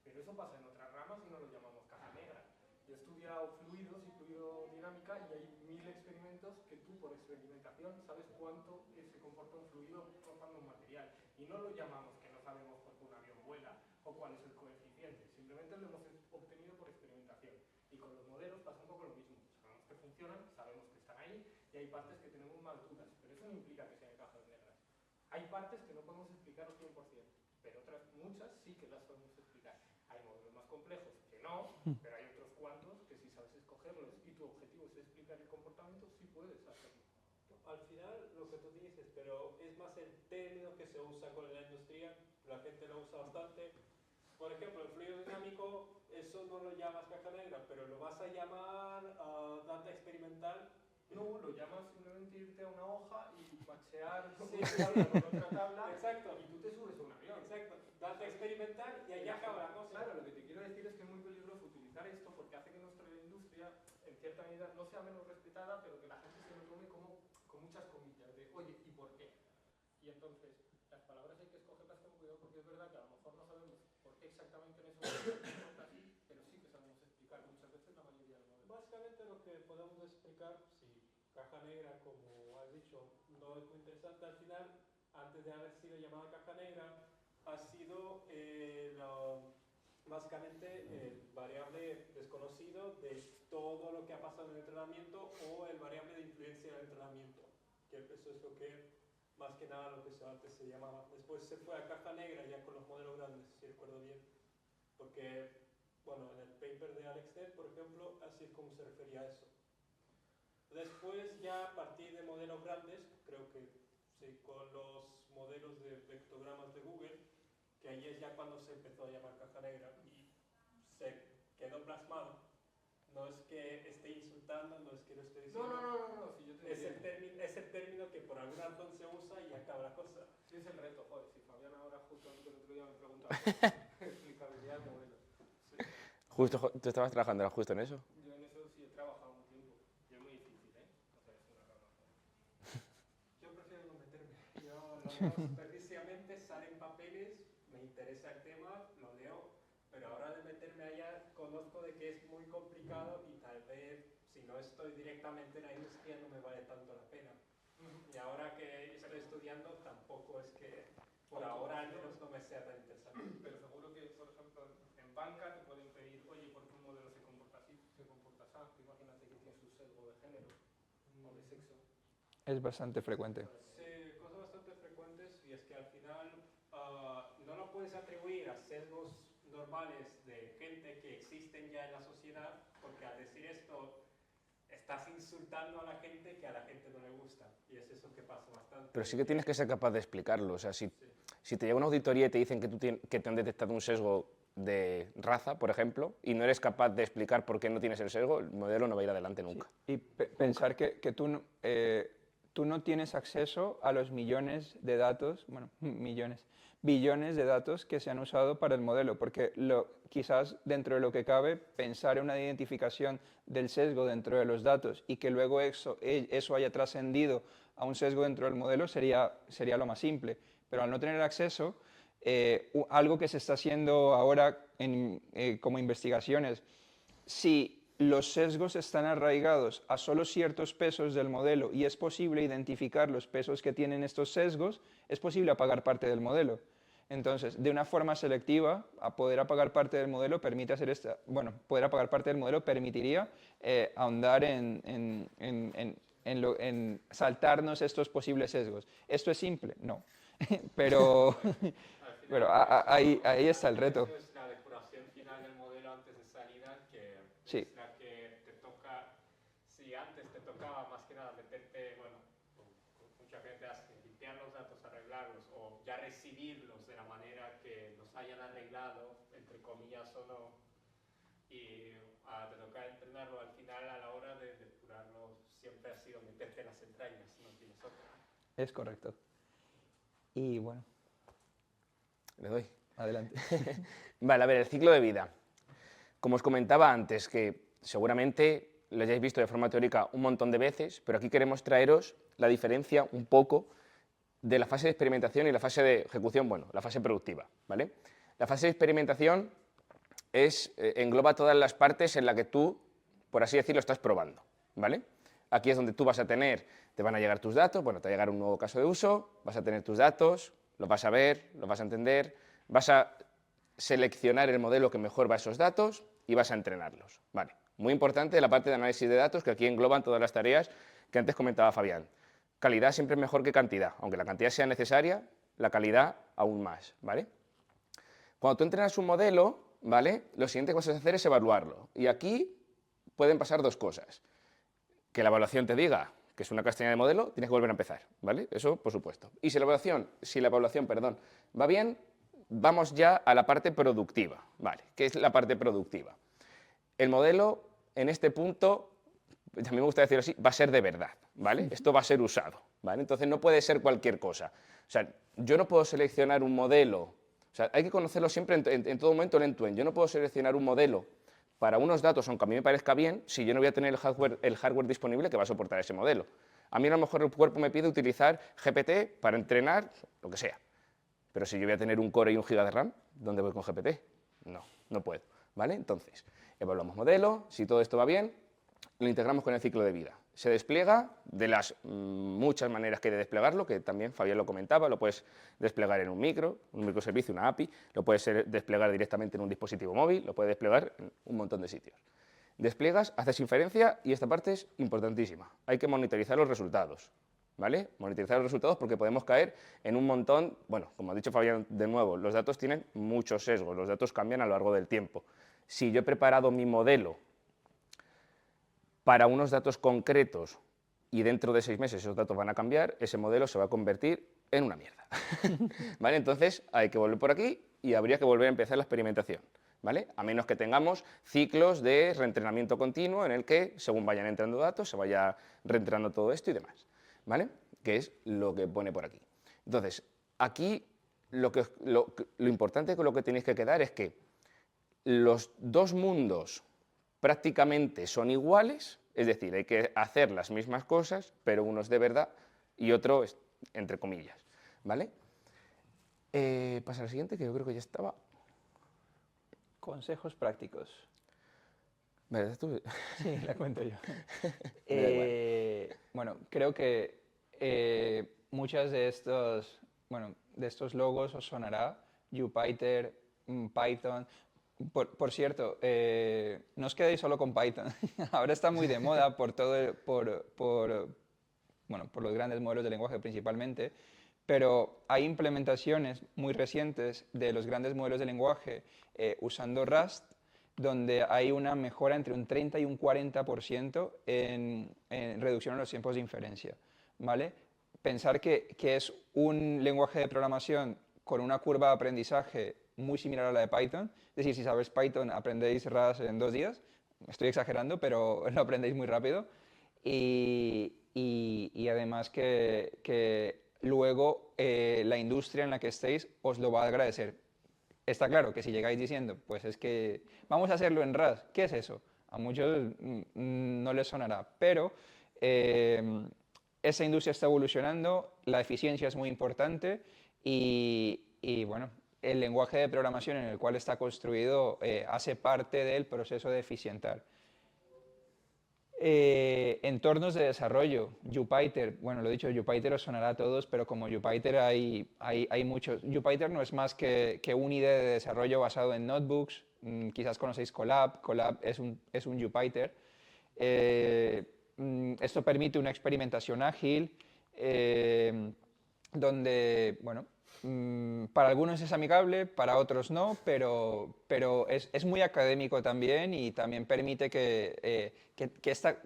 pero eso pasa en otras ramas y no lo llamamos caja negra. Yo he estudiado fluidos y fluidodinámica y hay 1000 experimentos que tú por experimentación sabes cuánto se comporta un fluido rozando un material. Y no lo llamamos que no sabemos por qué un avión vuela o cuál es el coeficiente. Simplemente lo hemos obtenido por experimentación. Y con los modelos pasa un poco lo mismo. Sabemos que funcionan, sabemos que están ahí y hay partes que tenemos más dudas. Pero eso no implica que sean cajas negras. Hay partes que no podemos explicar al 100%, pero otras muchas sí que las podemos explicar. Hay modelos más complejos que no, pero hay otros cuantos que si sabes escogerlos y tu objetivo es explicar el comportamiento, sí puedes hacerlo. Al final, lo que tú dices, pero es más el término que se usa con la industria, la gente lo usa bastante. Por ejemplo, el fluido dinámico, eso no lo llamas caja negra, pero lo vas a llamar data experimental. No, lo llamas simplemente irte a una hoja y machear Sí, con otra tabla. exacto. Y tú te subes a un avión. Exacto, data experimental y allá acaba la cosa. Claro, lo que te quiero decir es que es muy peligroso utilizar esto porque hace que nuestra industria, en cierta medida, no sea menos respetada, pero que la gente se lo tome como con muchas comillas, de oye, ¿y por qué? Y entonces, las palabras hay que escogerlas con cuidado porque es verdad que a lo mejor no sabemos por qué exactamente en eso se así, pero sí que sabemos explicar muchas veces la mayoría de modelos. Básicamente lo que podemos explicar, si caja negra, como has dicho, no es muy interesante al final, antes de haber sido llamada caja negra, ha sido básicamente el variable desconocido de todo lo que ha pasado en el entrenamiento o el variable de influencia del entrenamiento, que eso es lo que más que nada lo que antes se llamaba. Después se fue a caja negra ya con los modelos grandes, si recuerdo bien, porque, bueno, en el paper de AlexNet, por ejemplo, así es como se refería a eso. Después ya a partir de modelos grandes, creo que sí, con los modelos de vectogramas de Google, que ahí es ya cuando se empezó a llamar caja negra y se quedó plasmado. No es que esté insultando, no es que lo esté diciendo. No, si yo te Es el término que por alguna razón se usa y acaba la cosa. Sí, es el reto, joder, si Fabián ahora justo el otro día me preguntaba explicabilidad de modelos. Sí. Justo, ¿tú estabas trabajando justo en eso? Yo en eso sí he trabajado un tiempo y es muy difícil, ¿eh? O sea, es una rama. Yo prefiero no meterme. Yo lo leo superficialmente, salen papeles, me interesa el tema, lo leo, pero ahora de meterme allá conozco de que es muy complicado y tal vez no estoy directamente en la industria no me vale tanto la pena. Y ahora que estoy estudiando tampoco es que por ahora al menos no me sea tan interesante. Pero seguro que, por ejemplo, en banca te pueden pedir, oye, ¿por qué un modelo se comporta así, se comporta así? Imagínate que tiene su sesgo de género o de sexo. Es bastante frecuente. Sí, cosas bastante frecuentes y es que al final no lo puedes atribuir a sesgos normales de gente que existen ya en la sociedad, porque al decir esto estás insultando a la gente que a la gente no le gusta y es eso que pasa bastante. Pero sí que tienes que ser capaz de explicarlo. O sea, si te llega una auditoría y te dicen que, que te han detectado un sesgo de raza, por ejemplo, y no eres capaz de explicar por qué no tienes el sesgo, el modelo no va a ir adelante nunca. Y pensar que tú no tienes acceso a los millones de datos, bueno, billones de datos que se han usado para el modelo, porque quizás dentro de lo que cabe, pensar en una identificación del sesgo dentro de los datos y que luego eso haya trascendido a un sesgo dentro del modelo sería lo más simple. Pero al no tener acceso, algo que se está haciendo ahora como investigaciones, si los sesgos están arraigados a solo ciertos pesos del modelo y es posible identificar los pesos que tienen estos sesgos, es posible apagar parte del modelo. Entonces, de una forma selectiva, a poder apagar parte del modelo permite hacer poder apagar parte del modelo permitiría ahondar en saltarnos estos posibles sesgos. ¿Esto es simple? No. pero ahí está el reto. Eso es la depuración final del modelo antes de salida, que Sí. es la que te toca, si antes te tocaba más que nada meterte, bueno, mucha gente hace limpiar los datos, arreglarlos, o ya recibirlos de la manera que los hayan arreglado, entre comillas o no, y te toca entrenarlo al final a la hora de depurarlo, siempre ha sido meterte en las entrañas, no tienes otra. Es correcto. Y bueno, Le doy. adelante. Vale, a ver, el ciclo de vida. Como os comentaba antes, que seguramente lo hayáis visto de forma teórica un montón de veces, pero aquí queremos traeros la diferencia un poco de la fase de experimentación y la fase de ejecución, bueno, la fase productiva, ¿vale? La fase de experimentación engloba todas las partes en las que tú, por así decirlo, estás probando, ¿vale? Aquí es donde tú vas a te van a llegar tus datos, bueno, te va a llegar un nuevo caso de uso, vas a tener tus datos, los vas a ver, los vas a entender, vas a seleccionar el modelo que mejor va a esos datos y vas a entrenarlos, ¿vale? Muy importante la parte de análisis de datos, que aquí engloban todas las tareas que antes comentaba Fabián. Calidad siempre es mejor que cantidad, aunque la cantidad sea necesaria, la calidad aún más, ¿vale? Cuando tú entrenas un modelo, ¿vale? Lo siguiente que vas a hacer es evaluarlo. Y aquí pueden pasar dos cosas. Que la evaluación te diga que es una castaña de modelo, tienes que volver a empezar, ¿vale? Eso, por supuesto. Y si la evaluación, va bien, vamos ya a la parte productiva, ¿vale? ¿Qué es la parte productiva? El modelo, en este punto, a mí me gusta decirlo así, va a ser de verdad, ¿vale? Esto va a ser usado, ¿vale? Entonces no puede ser cualquier cosa. O sea, yo no puedo seleccionar un modelo, o sea, hay que conocerlo siempre en todo momento el end-to-end. Yo no puedo seleccionar un modelo para unos datos, aunque a mí me parezca bien, si yo no voy a tener el hardware disponible que va a soportar ese modelo. A mí a lo mejor el cuerpo me pide utilizar GPT para entrenar lo que sea. Pero si yo voy a tener un core y un giga de RAM, ¿dónde voy con GPT? No puedo, ¿vale? Entonces, evaluamos modelo, si todo esto va bien, lo integramos con el ciclo de vida. Se despliega de las muchas maneras que hay de desplegarlo, que también Fabián lo comentaba, lo puedes desplegar en un microservicio, una API, lo puedes desplegar directamente en un dispositivo móvil, lo puedes desplegar en un montón de sitios. Despliegas, haces inferencia y esta parte es importantísima. Hay que monitorizar los resultados, ¿vale? Monitorizar los resultados porque podemos caer en un montón, bueno, como ha dicho Fabián de nuevo, los datos tienen muchos sesgos, los datos cambian a lo largo del tiempo. Si yo he preparado mi modelo para unos datos concretos y dentro de 6 meses esos datos van a cambiar, ese modelo se va a convertir en una mierda. ¿Vale? Entonces hay que volver por aquí y habría que volver a empezar la experimentación, ¿vale? A menos que tengamos ciclos de reentrenamiento continuo en el que, según vayan entrando datos, se vaya reentrenando todo esto y demás, ¿vale? Que es lo que pone por aquí. Entonces, aquí lo importante con lo que tenéis que quedar es que los dos mundos prácticamente son iguales, es decir, hay que hacer las mismas cosas, pero uno es de verdad y otro es entre comillas, ¿vale? Pasa al siguiente, que yo creo que ya estaba. Consejos prácticos. ¿Verdad tú? Sí, la cuento yo. Me da igual. Bueno, creo que muchas de estos logos os sonará, Jupyter, Python. Por cierto, no os quedéis solo con Python. Ahora está muy de moda por los grandes modelos de lenguaje principalmente, pero hay implementaciones muy recientes de los grandes modelos de lenguaje usando Rust, donde hay una mejora entre un 30 y un 40% en reducción en los tiempos de inferencia, ¿vale? Pensar que es un lenguaje de programación con una curva de aprendizaje muy similar a la de Python, es decir, si sabéis Python aprendéis Rust en 2 días, estoy exagerando, pero lo aprendéis muy rápido, y además que luego la industria en la que estéis os lo va a agradecer. Está claro que si llegáis diciendo, pues es que vamos a hacerlo en Rust, ¿qué es eso? A muchos no les sonará, pero esa industria está evolucionando, la eficiencia es muy importante y bueno, el lenguaje de programación en el cual está construido hace parte del proceso de eficientar. Entornos de desarrollo, Jupyter, bueno, lo he dicho, Jupyter os sonará a todos, pero como Jupyter hay muchos. Jupyter no es más que un IDE de desarrollo basado en notebooks, quizás conocéis Colab, Colab es un Jupyter. Esto permite una experimentación ágil, donde, bueno, para algunos es amigable, para otros no, pero es muy académico también y también permite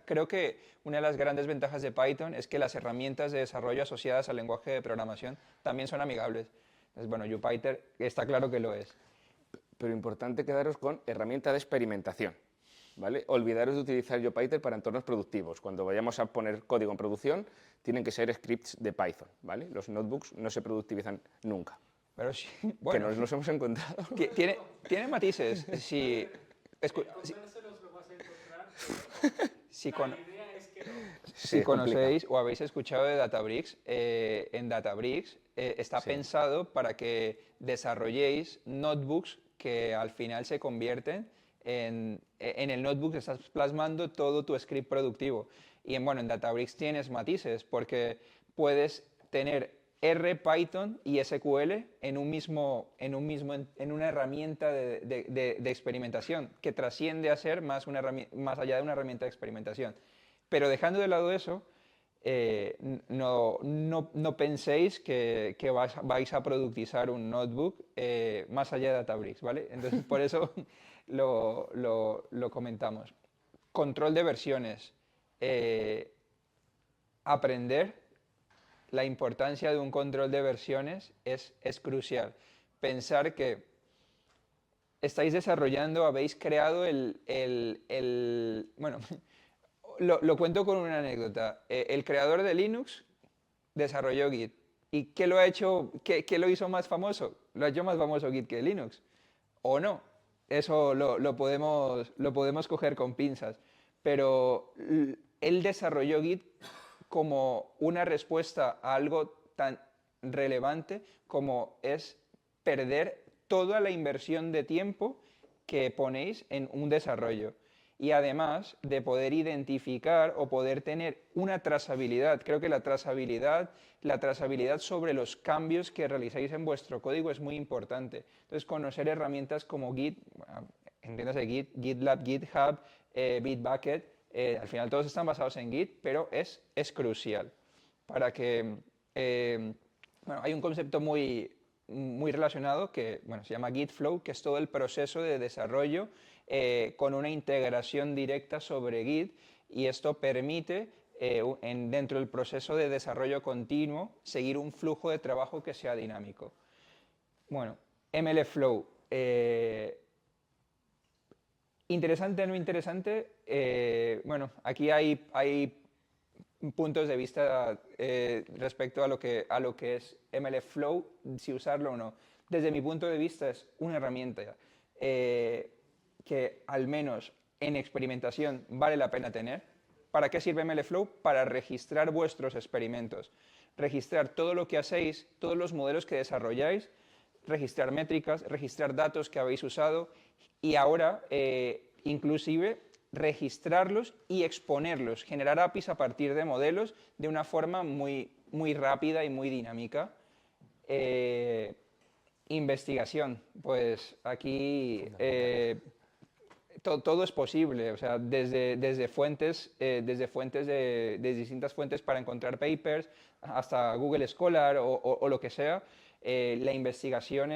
creo que una de las grandes ventajas de Python es que las herramientas de desarrollo asociadas al lenguaje de programación también son amigables. Entonces, bueno, Jupyter está claro que lo es. Pero importante quedaros con herramienta de experimentación, ¿vale? Olvidaros de utilizar Jupyter para entornos productivos. Cuando vayamos a poner código en producción, tienen que ser scripts de Python, ¿vale? Los notebooks no se productivizan nunca. Pero sí, Que bueno, nos los hemos encontrado. tiene matices. Si, Convéncelos lo vas a encontrar. si, La con- idea es que no. Sí, Si es complicado. conocéis o habéis escuchado de Databricks, en Databricks está Sí. pensado para que desarrolléis notebooks que al final se convierten en el notebook estás plasmando todo tu script productivo. Y en Databricks tienes matices porque puedes tener R, Python y SQL en una herramienta de experimentación que trasciende a ser más allá de una herramienta de experimentación. Pero dejando de lado eso, no penséis que vais a productizar un notebook más allá de Databricks, ¿vale? Entonces, por eso lo comentamos. Control de versiones. Aprender la importancia de un control de versiones es crucial. Pensar que estáis desarrollando, habéis creado bueno, lo cuento con una anécdota. El creador de Linux desarrolló Git. ¿Y qué lo ha hecho, qué lo hizo más famoso? Lo ha hecho más famoso Git que Linux. ¿O no? Eso lo podemos coger con pinzas. Pero él desarrolló Git como una respuesta a algo tan relevante como es perder toda la inversión de tiempo que ponéis en un desarrollo. Y además de poder identificar o poder tener una trazabilidad. Creo que la trazabilidad sobre los cambios que realizáis en vuestro código es muy importante. Entonces, conocer herramientas como Git, entiéndase Git, GitLab, GitHub, Bitbucket, al final todos están basados en Git, pero es crucial para que... hay un concepto muy relacionado que se llama Git Flow, que es todo el proceso de desarrollo con una integración directa sobre Git, y esto permite dentro del proceso de desarrollo continuo seguir un flujo de trabajo que sea dinámico. Bueno, MLflow. Interesante o no interesante, aquí hay puntos de vista respecto a lo que es MLflow, si usarlo o no. Desde mi punto de vista es una herramienta que al menos en experimentación vale la pena tener. ¿Para qué sirve MLflow? Para registrar vuestros experimentos, registrar todo lo que hacéis, todos los modelos que desarrolláis, registrar métricas, registrar datos que habéis usado y ahora inclusive registrarlos y exponerlos, generar APIs a partir de modelos de una forma muy rápida y muy dinámica. Investigación, pues aquí todo es posible, o sea, desde fuentes, de distintas fuentes para encontrar papers, hasta Google Scholar o lo que sea, la investigación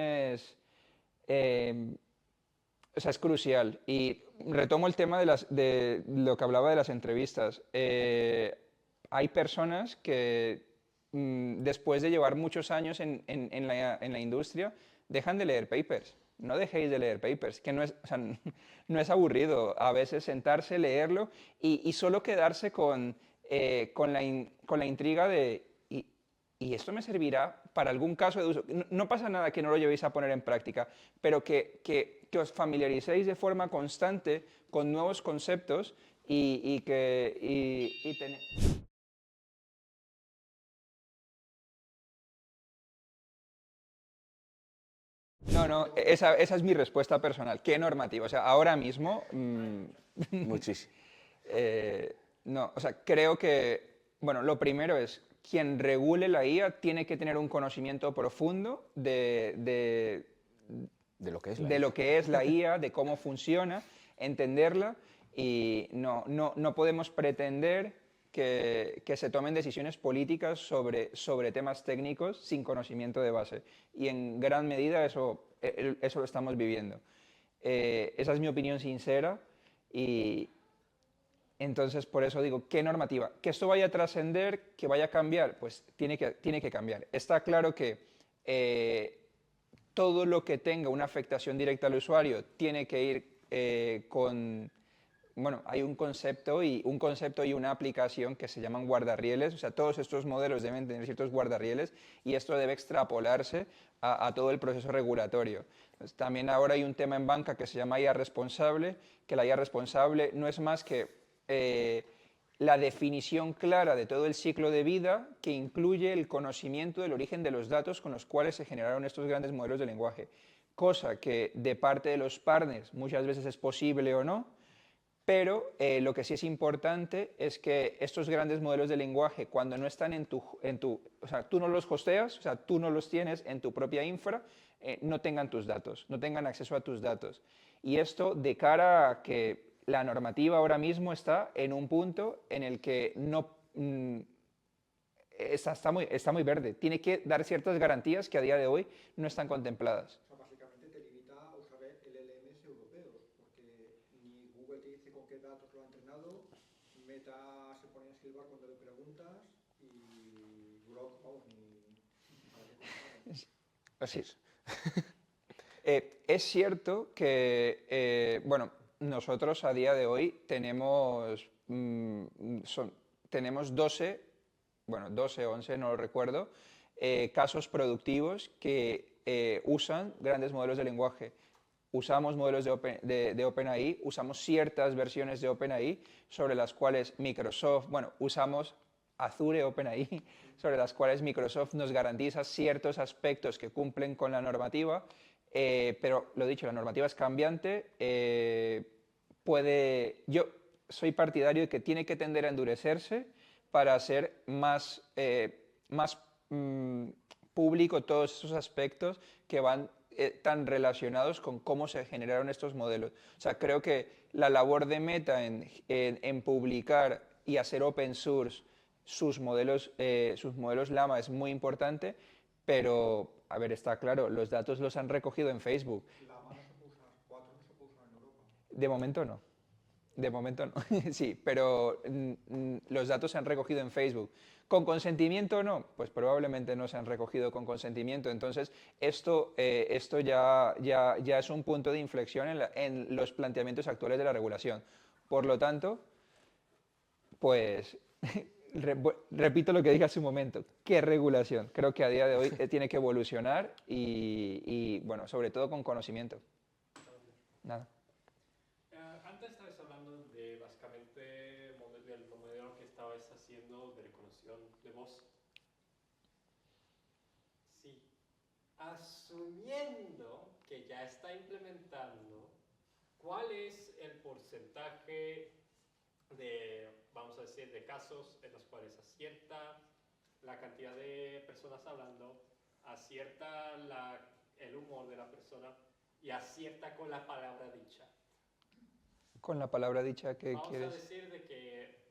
o sea, es crucial. Y retomo el tema de lo que hablaba de las entrevistas. Hay personas que después de llevar muchos años en la industria, dejan de leer papers. No dejéis de leer papers, que no es, o sea, no es aburrido a veces sentarse, leerlo y solo quedarse con la intriga de ¿y esto me servirá para algún caso de uso? No pasa nada que no lo llevéis a poner en práctica, pero que os familiaricéis de forma constante con nuevos conceptos y que... No, esa es mi respuesta personal. ¿Qué normativa? O sea, ahora mismo... Muchísimo. No, o sea, creo que, bueno, lo primero es, quien regule la IA tiene que tener un conocimiento profundo De lo que es la de IA. lo que es la IA, de cómo funciona, entenderla y no podemos pretender que se tomen decisiones políticas sobre temas técnicos sin conocimiento de base. Y en gran medida eso lo estamos viviendo. Esa es mi opinión sincera y entonces por eso digo, ¿qué normativa? Que esto vaya a trascender, que vaya a cambiar, pues tiene que cambiar. Está claro que todo lo que tenga una afectación directa al usuario tiene que ir bueno, hay un concepto y una aplicación que se llaman guardarrieles, o sea, todos estos modelos deben tener ciertos guardarrieles y esto debe extrapolarse a todo el proceso regulatorio. Pues, también ahora hay un tema en banca que se llama IA responsable, que la IA responsable no es más que la definición clara de todo el ciclo de vida que incluye el conocimiento del origen de los datos con los cuales se generaron estos grandes modelos de lenguaje, cosa que de parte de los partners muchas veces es posible o no, pero lo que sí es importante es que estos grandes modelos de lenguaje, cuando no están o sea, tú no los hosteas, o sea, tú no los tienes en tu propia infra, no tengan tus datos, no tengan acceso a tus datos. Y esto de cara a que la normativa ahora mismo está en un punto en el que no está muy verde. Tiene que dar ciertas garantías que a día de hoy no están contempladas. O sea, básicamente te limita a usar LLMs europeos, porque ni Google te dice con qué datos lo ha entrenado, Meta se pone a silbar cuando le preguntas y Grok, vamos, ni... ¿para qué contar? Así es. Es cierto que, bueno, nosotros a día de hoy tenemos 12, bueno, 12 o 11, no lo recuerdo, casos productivos que usan grandes modelos de lenguaje. Usamos modelos de OpenAI, usamos ciertas versiones de OpenAI sobre las cuales Microsoft, bueno, usamos Azure OpenAI, sobre las cuales Microsoft nos garantiza ciertos aspectos que cumplen con la normativa, pero lo dicho, la normativa es cambiante, yo soy partidario de que tiene que tender a endurecerse para hacer más público todos esos aspectos que van tan relacionados con cómo se generaron estos modelos. O sea, creo que la labor de Meta en publicar y hacer open source sus modelos Llama es muy importante, pero, a ver, está claro, los datos los han recogido en Facebook. Llama no se puede usar, 4 no se puede usar en Europa. De momento no. De momento no, sí, pero los datos se han recogido en Facebook. ¿Con consentimiento o no? Pues probablemente no se han recogido con consentimiento. Entonces, esto ya es un punto de inflexión en los planteamientos actuales de la regulación. Por lo tanto, pues, repito lo que dije hace un momento, ¿qué regulación? Creo que a día de hoy tiene que evolucionar y, bueno, sobre todo con conocimiento. Nada. Antes estabas hablando de básicamente del modelo que estabas haciendo de reconocimiento de voz. Sí. Asumiendo que ya está implementando ¿cuál es el porcentaje de, vamos a decir, de casos en los cuales acierta la cantidad de personas hablando, acierta el humor de la persona y acierta con la palabra dicha? Con la palabra dicha que Vamos a quieres. decir de que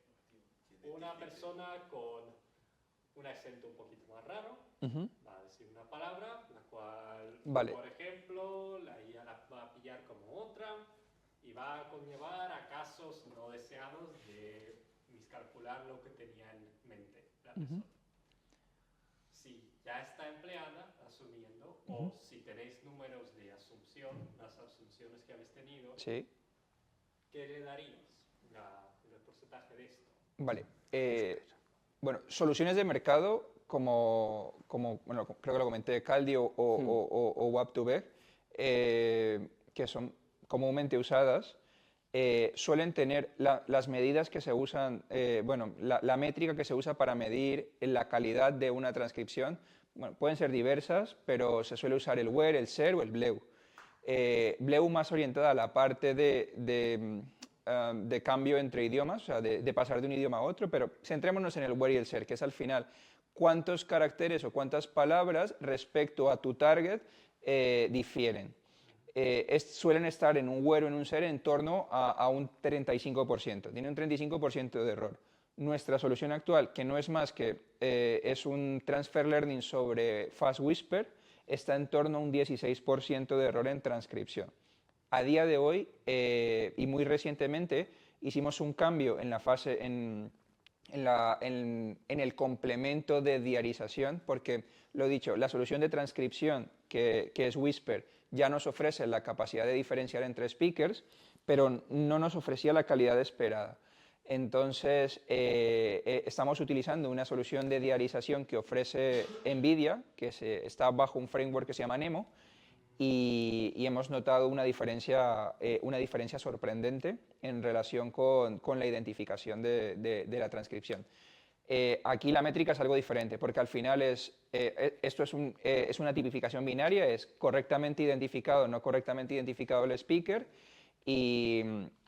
una persona con un acento un poquito más raro Ujú. va a decir una palabra, la cual, Vale. por ejemplo, la IA la va a pillar como otra y va a conllevar a casos no deseados de miscalcular lo que tenía en mente la persona. Si ya está empleada, asumiendo, o si tenéis números de asunción, las asunciones que habéis tenido, Sí. ¿qué le daríais el porcentaje de esto? Vale. Bueno, soluciones de mercado bueno, creo que lo comenté, Caldi o Web2Vec, que son comúnmente usadas, suelen tener las medidas que se usan, bueno, la métrica que se usa para medir la calidad de una transcripción. Bueno, pueden ser diversas, pero se suele usar el WER, el SER o el BLEU. BLEU más orientada a la parte de cambio entre idiomas, o sea, de pasar de un idioma a otro, pero centrémonos en el where y el ser, que es al final cuántos caracteres o cuántas palabras respecto a tu target difieren. Suelen estar en un where o en un ser en torno a un 35%, tiene un 35% de error. Nuestra solución actual, que no es más que es un transfer learning sobre Fast Whisper, está en torno a un 16% de error en transcripción. A día de hoy, y muy recientemente, hicimos un cambio en la fase, en el complemento de diarización, porque, lo dicho, la solución de transcripción, que es Whisper, ya nos ofrece la capacidad de diferenciar entre speakers, pero no nos ofrecía la calidad esperada. Entonces, estamos utilizando una solución de diarización que ofrece NVIDIA, que está bajo un framework que se llama NeMo, y hemos notado una diferencia sorprendente en relación con la identificación de la transcripción. Aquí la métrica es algo diferente, porque al final esto es una tipificación binaria, es correctamente identificado o no correctamente identificado el speaker, y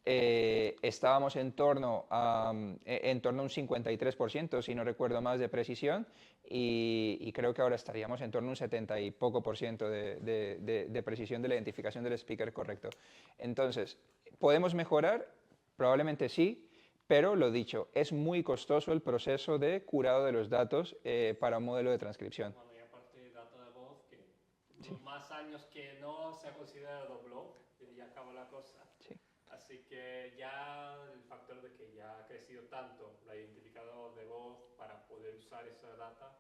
estábamos en torno a un 53%, si no recuerdo más, de precisión, y creo que ahora estaríamos en torno a un 70 y poco por ciento de precisión de la identificación del speaker correcto. Entonces, ¿podemos mejorar? Probablemente sí, pero lo dicho, es muy costoso el proceso de curado de los datos para un modelo de transcripción. Bueno, y aparte de dato de voz, que más años que no se ha considerado blog, y ya acaba la cosa. Sí. Así que ya el factor de que ya ha crecido tanto el identificador de voz para poder usar esa data.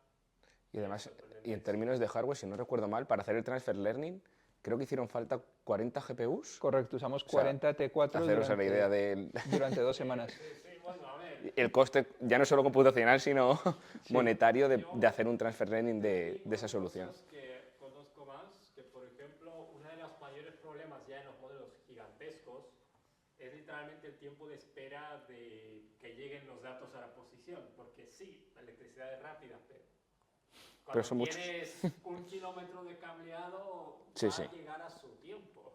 Y además, y en términos de hardware, si no recuerdo mal, para hacer el transfer learning, creo que hicieron falta 40 GPUs. Correcto, usamos O sea, 40 T4 haceros a la idea del durante 2 semanas. Sí, bueno, a ver. el coste, ya no solo computacional, sino monetario de hacer un transfer learning de esa solución. Cosas que conozco más, que por ejemplo, uno de los mayores problemas ya en los modelos gigantescos es literalmente el tiempo de espera de que lleguen los datos a la posición, porque sí, la electricidad es rápida, pero cuando son muchos. tienes 1 kilómetro de cableado, Sí, va sí. a llegar a su tiempo.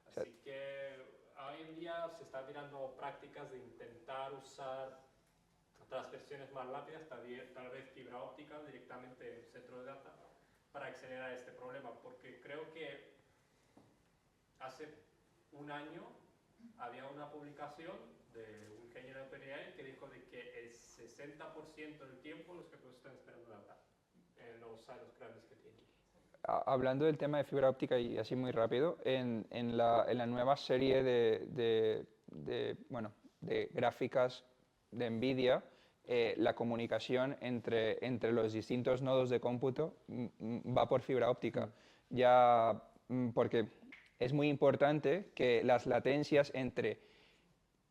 Así que hoy en día se están tirando prácticas de intentar usar otras versiones más rápidas, tal vez fibra óptica directamente en el centro de data, para acelerar este problema, porque creo que hace un año había una publicación de un ingeniero de OpenAI que dijo de que el 60% del tiempo los GPUs están esperando data en los aros grandes que tienen. Hablando del tema de fibra óptica y así muy rápido, en la nueva serie de gráficas de NVIDIA, la comunicación entre los distintos nodos de cómputo va por fibra óptica. Porque es muy importante que las latencias entre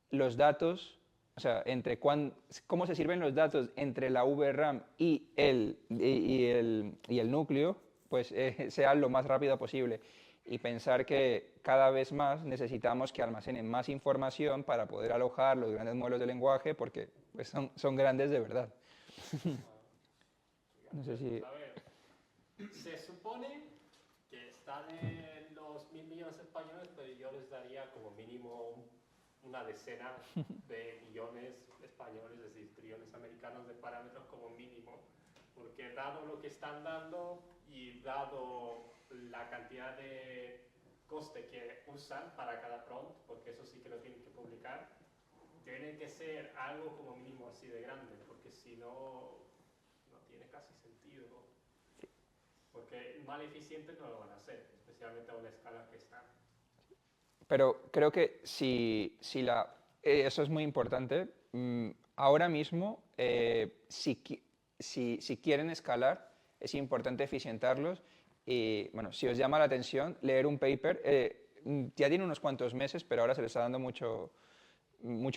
los datos, o sea, entre cómo se sirven los datos entre la VRAM y el núcleo, pues sea lo más rápido posible. Y pensar que cada vez más necesitamos que almacenen más información para poder alojar los grandes modelos de lenguaje, porque pues, son grandes de verdad. No sé si... A ver, se supone que están en los 2.000 millones de españoles, pero yo les daría como mínimo una decena de millones españoles, es decir, trillones americanos de parámetros como mínimo, porque dado lo que están dando y dado la cantidad de coste que usan para cada prompt, porque eso sí que lo tienen que publicar, tiene que ser algo como mínimo así de grande, porque si no, no tiene casi sentido. Porque mal eficientes no lo van a hacer, especialmente a una escala que están. Pero creo que eso es muy importante. Ahora mismo, si quieren escalar, es importante eficientarlos. Y bueno, si os llama la atención, leer un paper, ya tiene unos cuantos meses, pero ahora se le está dando mucho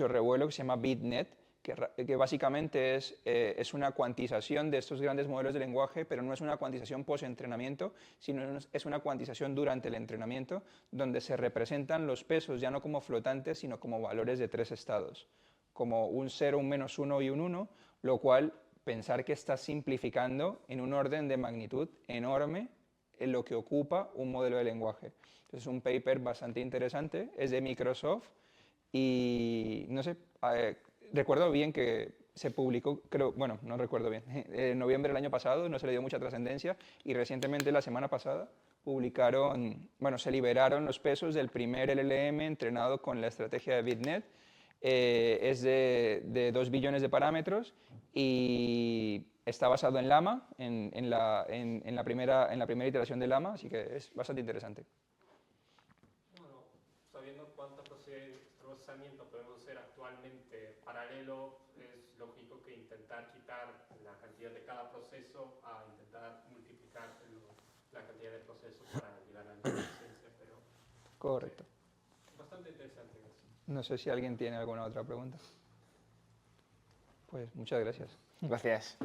revuelo, que se llama BitNet, que básicamente es una cuantización de estos grandes modelos de lenguaje, pero no es una cuantización post-entrenamiento, sino es una cuantización durante el entrenamiento, donde se representan los pesos ya no como flotantes, sino como valores de 3 estados, como un 0, un -1 y un 1, lo cual pensar que está simplificando en un orden de magnitud enorme en lo que ocupa un modelo de lenguaje. Entonces, es un paper bastante interesante, es de Microsoft y no sé, recuerdo bien que se publicó, creo, bueno, no recuerdo bien, en noviembre del año pasado, no se le dio mucha trascendencia, y recientemente, la semana pasada, se liberaron los pesos del primer LLM entrenado con la estrategia de BitNet. Es de 2 billones de parámetros y está basado en Llama, en la primera iteración de Llama, así que es bastante interesante. Bueno, sabiendo cuánto procesamiento podemos hacer actualmente paralelo, es lógico que intentar quitar la cantidad de cada proceso a intentar multiplicar la cantidad de procesos para llegar a la eficiencia, pero Correcto. bastante interesante eso. No sé si alguien tiene alguna otra pregunta. Pues muchas gracias. Gracias.